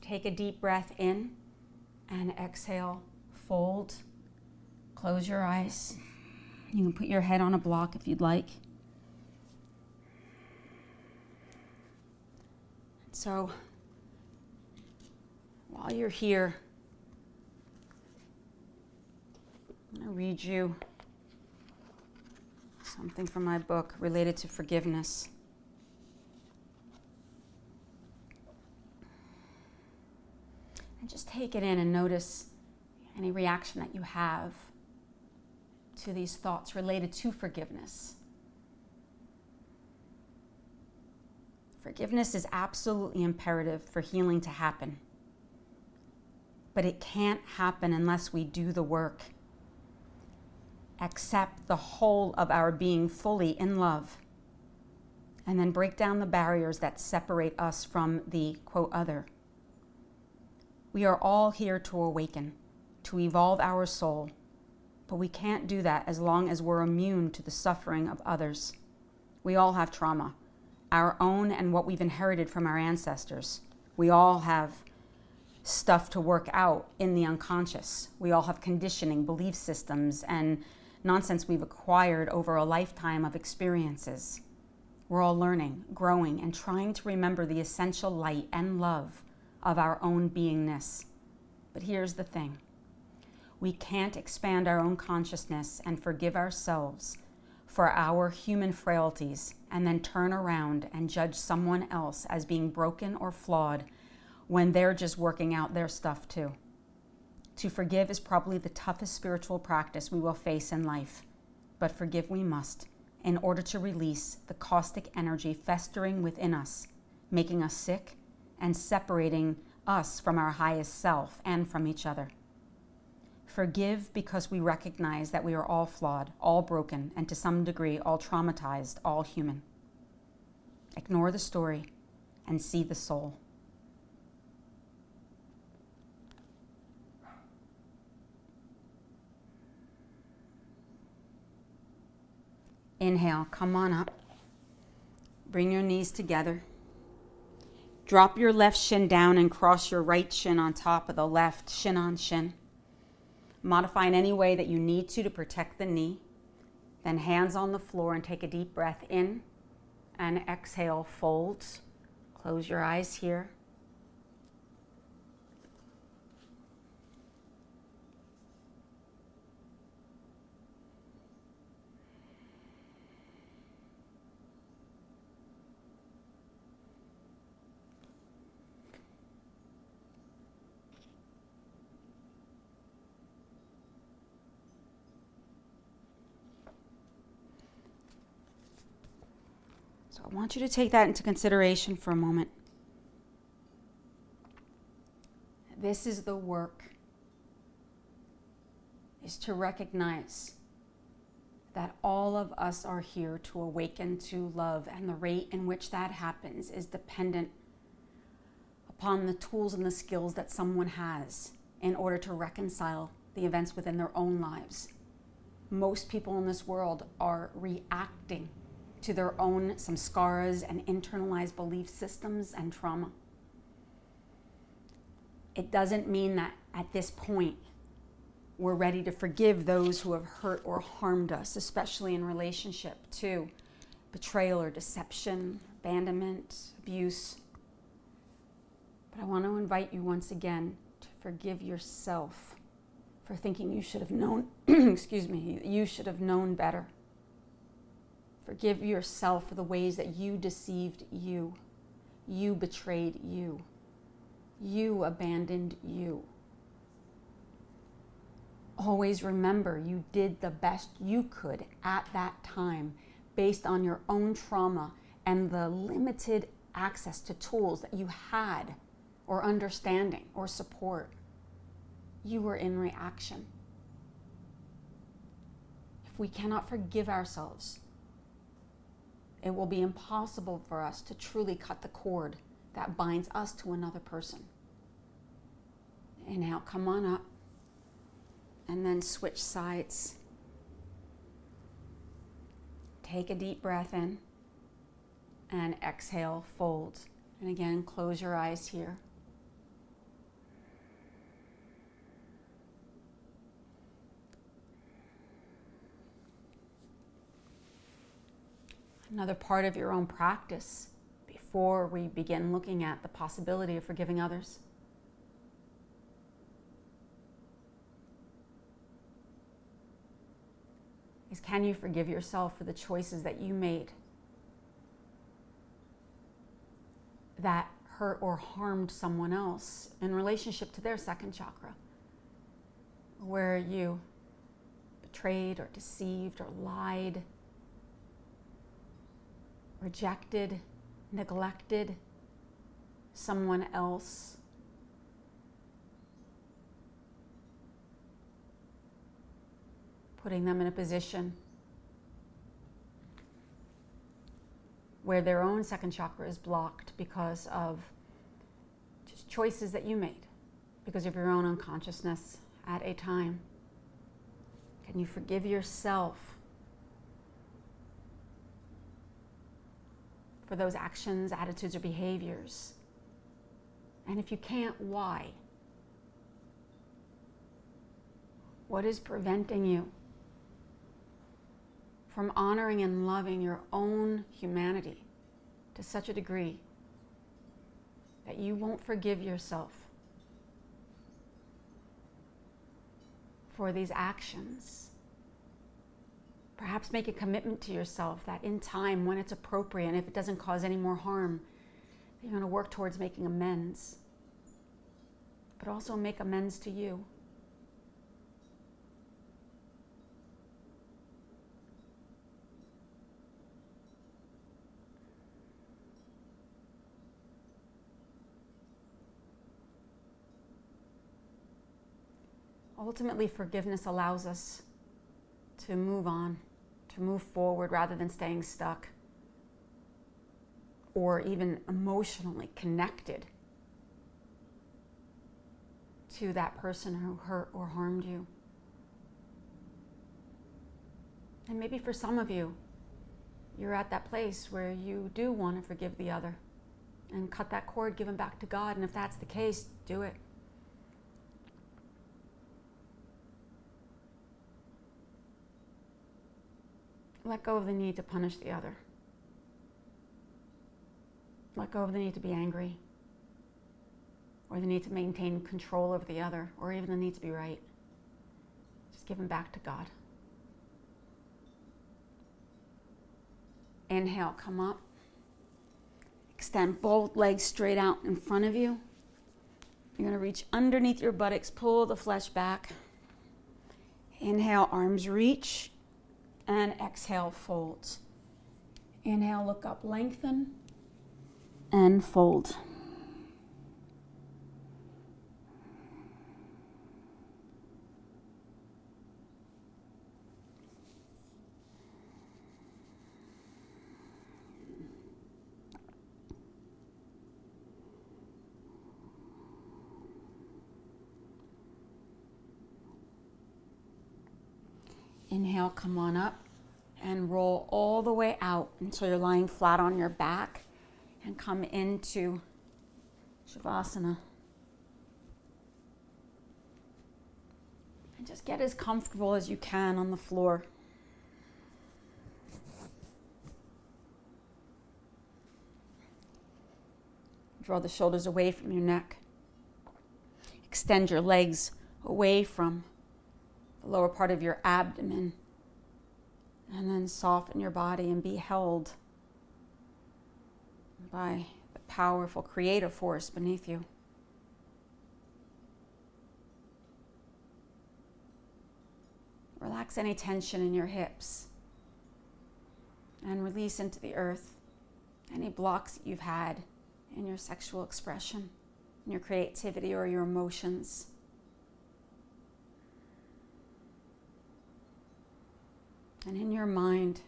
Take a deep breath in and exhale. Fold. Close your eyes. You can put your head on a block if you'd like. So, while you're here, I'm going to read you something from my book related to forgiveness. And just take it in and notice any reaction that you have to these thoughts related to forgiveness. Forgiveness is absolutely imperative for healing to happen. But it can't happen unless we do the work. Accept the whole of our being fully in love. And then break down the barriers that separate us from the, quote, other. We are all here to awaken, to evolve our soul. But we can't do that as long as we're immune to the suffering of others. We all have trauma, our own and what we've inherited from our ancestors. We all have stuff to work out in the unconscious. We all have conditioning, belief systems, and nonsense we've acquired over a lifetime of experiences. We're all learning, growing, and trying to remember the essential light and love of our own beingness. But here's the thing. We can't expand our own consciousness and forgive ourselves for our human frailties and then turn around and judge someone else as being broken or flawed when they're just working out their stuff too. To forgive is probably the toughest spiritual practice we will face in life, but forgive we must in order to release the caustic energy festering within us, making us sick and separating us from our highest self and from each other. Forgive because we recognize that we are all flawed, all broken, and to some degree all traumatized, all human. Ignore the story and see the soul. Inhale, come on up. Bring your knees together. Drop your left shin down and cross your right shin on top of the left, shin on shin. Modify in any way that you need to protect the knee. Then hands on the floor and take a deep breath in and exhale, folds. Close your eyes here. So I want you to take that into consideration for a moment. This is the work, is to recognize that all of us are here to awaken to love, and the rate in which that happens is dependent upon the tools and the skills that someone has in order to reconcile the events within their own lives. Most people in this world are reacting to their own samskaras and internalized belief systems and trauma. It doesn't mean that at this point we're ready to forgive those who have hurt or harmed us, especially in relationship to betrayal or deception, abandonment, abuse. But I want to invite you once again to forgive yourself for thinking you should have known, you should have known better. Forgive yourself for the ways that you deceived you. You betrayed you. You abandoned you. Always remember you did the best you could at that time based on your own trauma and the limited access to tools that you had or understanding or support. You were in reaction. If we cannot forgive ourselves, it will be impossible for us to truly cut the cord that binds us to another person. Inhale, come on up, and then switch sides. Take a deep breath in, and exhale, fold. And again, close your eyes here. Another part of your own practice before we begin looking at the possibility of forgiving others is, can you forgive yourself for the choices that you made that hurt or harmed someone else in relationship to their second chakra, where you betrayed or deceived or lied, rejected, neglected someone else. Putting them in a position where their own second chakra is blocked because of just choices that you made, because of your own unconsciousness at a time. Can you forgive yourself for those actions, attitudes, or behaviors? And if you can't, why? What is preventing you from honoring and loving your own humanity to such a degree that you won't forgive yourself for these actions? Perhaps make a commitment to yourself that in time, when it's appropriate, and if it doesn't cause any more harm, you're going to work towards making amends, but also make amends to you. Ultimately, forgiveness allows us to move on, to move forward rather than staying stuck or even emotionally connected to that person who hurt or harmed you. And maybe for some of you, you're at that place where you do want to forgive the other. and cut that cord, give them back to God. And if that's the case, do it. Let go of the need to punish the other. Let go of the need to be angry, or the need to maintain control over the other, or even the need to be right. Just give them back to God. Inhale, come up. Extend both legs straight out in front of you. You're going to reach underneath your buttocks, pull the flesh back. Inhale, arms reach, and exhale, fold. Inhale, look up, lengthen, and fold. Inhale, come on up and roll all the way out until you're lying flat on your back and come into Shavasana. And just get as comfortable as you can on the floor. Draw the shoulders away from your neck. Extend your legs away from the lower part of your abdomen. And then soften your body and be held by the powerful creative force beneath you. Relax any tension in your hips and release into the earth any blocks that you've had in your sexual expression, in your creativity or your emotions. And in your mind,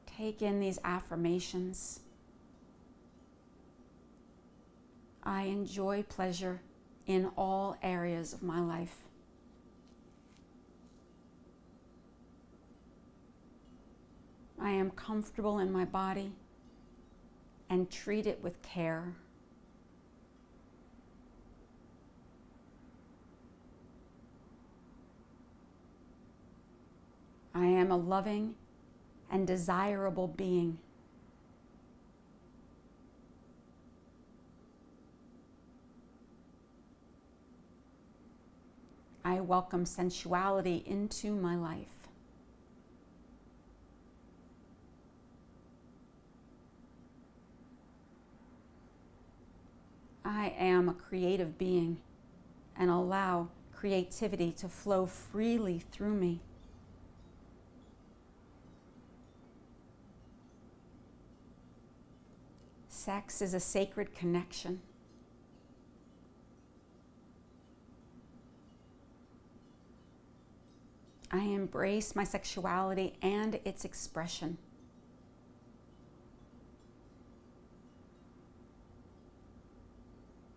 take in these affirmations. I enjoy pleasure in all areas of my life. I am comfortable in my body and treat it with care. I am a loving and desirable being. I welcome sensuality into my life. I am a creative being and allow creativity to flow freely through me. Sex is a sacred connection. I embrace my sexuality and its expression.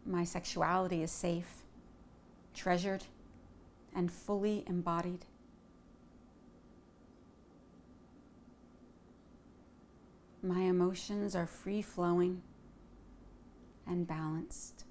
My sexuality is safe, treasured, and fully embodied. My emotions are free-flowing and balanced.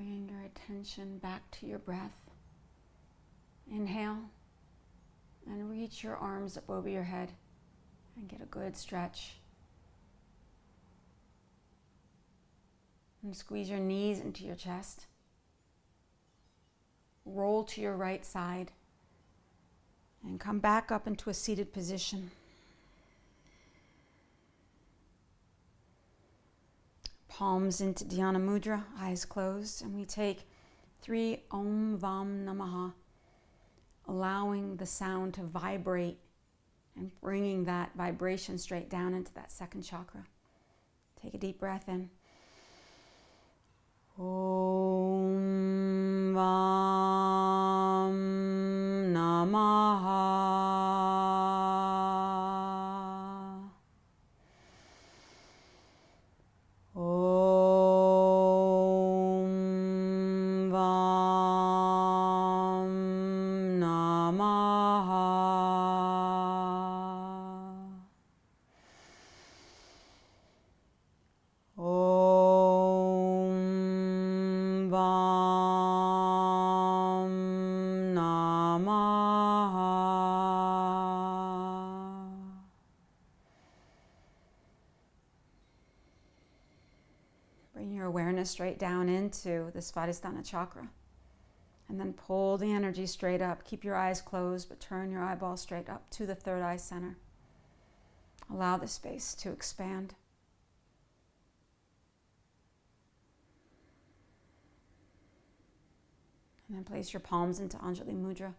Bring your attention back to your breath. Inhale and reach your arms up over your head and get a good stretch. And squeeze your knees into your chest. Roll to your right side and come back up into a seated position. Palms into Dhyana Mudra, eyes closed, and we take 3 Om Vam Namaha, allowing the sound to vibrate and bringing that vibration straight down into that second chakra. Take a deep breath in. Om Vam Namaha. Om Vam Namaha. Om Vam Namaha. Bring your awareness straight down into the Svadhisthana chakra. And then pull the energy straight up. Keep your eyes closed, but turn your eyeballs straight up to the third eye center. Allow the space to expand. And then place your palms into Anjali Mudra.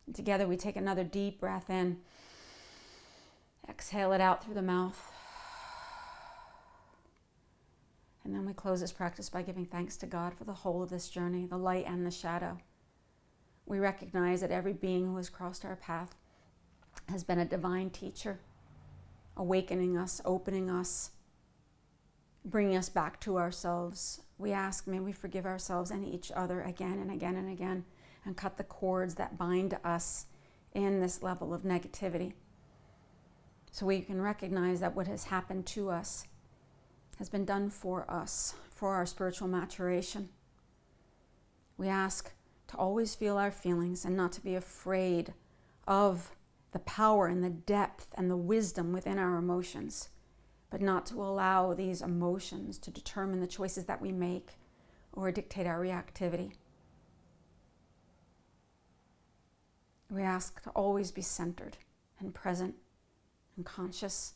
And together we take another deep breath in. Exhale it out through the mouth. And then we close this practice by giving thanks to God for the whole of this journey, the light and the shadow. We recognize that every being who has crossed our path has been a divine teacher, awakening us, opening us, bringing us back to ourselves. We ask, may we forgive ourselves and each other again and again and again, and cut the cords that bind us in this level of negativity. So we can recognize that what has happened to us has been done for us, for our spiritual maturation. We ask to always feel our feelings and not to be afraid of the power and the depth and the wisdom within our emotions, but not to allow these emotions to determine the choices that we make or dictate our reactivity. We ask to always be centered and present and conscious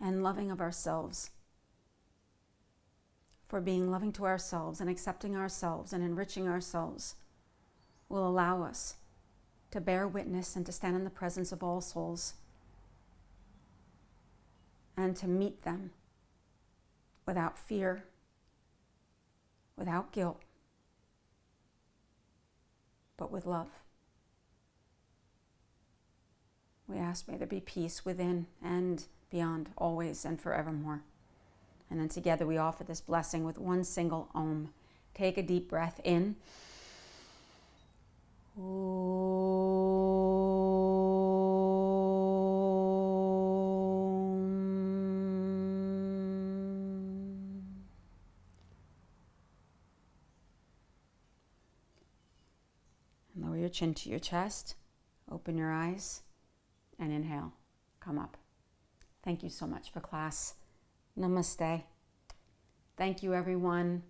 and loving of ourselves. For being loving to ourselves and accepting ourselves and enriching ourselves will allow us to bear witness and to stand in the presence of all souls and to meet them without fear, without guilt, but with love. We ask, may there be peace within and beyond, always and forevermore. And then together we offer this blessing with one single Om. Take a deep breath in. Om. And lower your chin to your chest. Open your eyes and inhale. Come up. Thank you so much for class. Namaste. Thank you, everyone.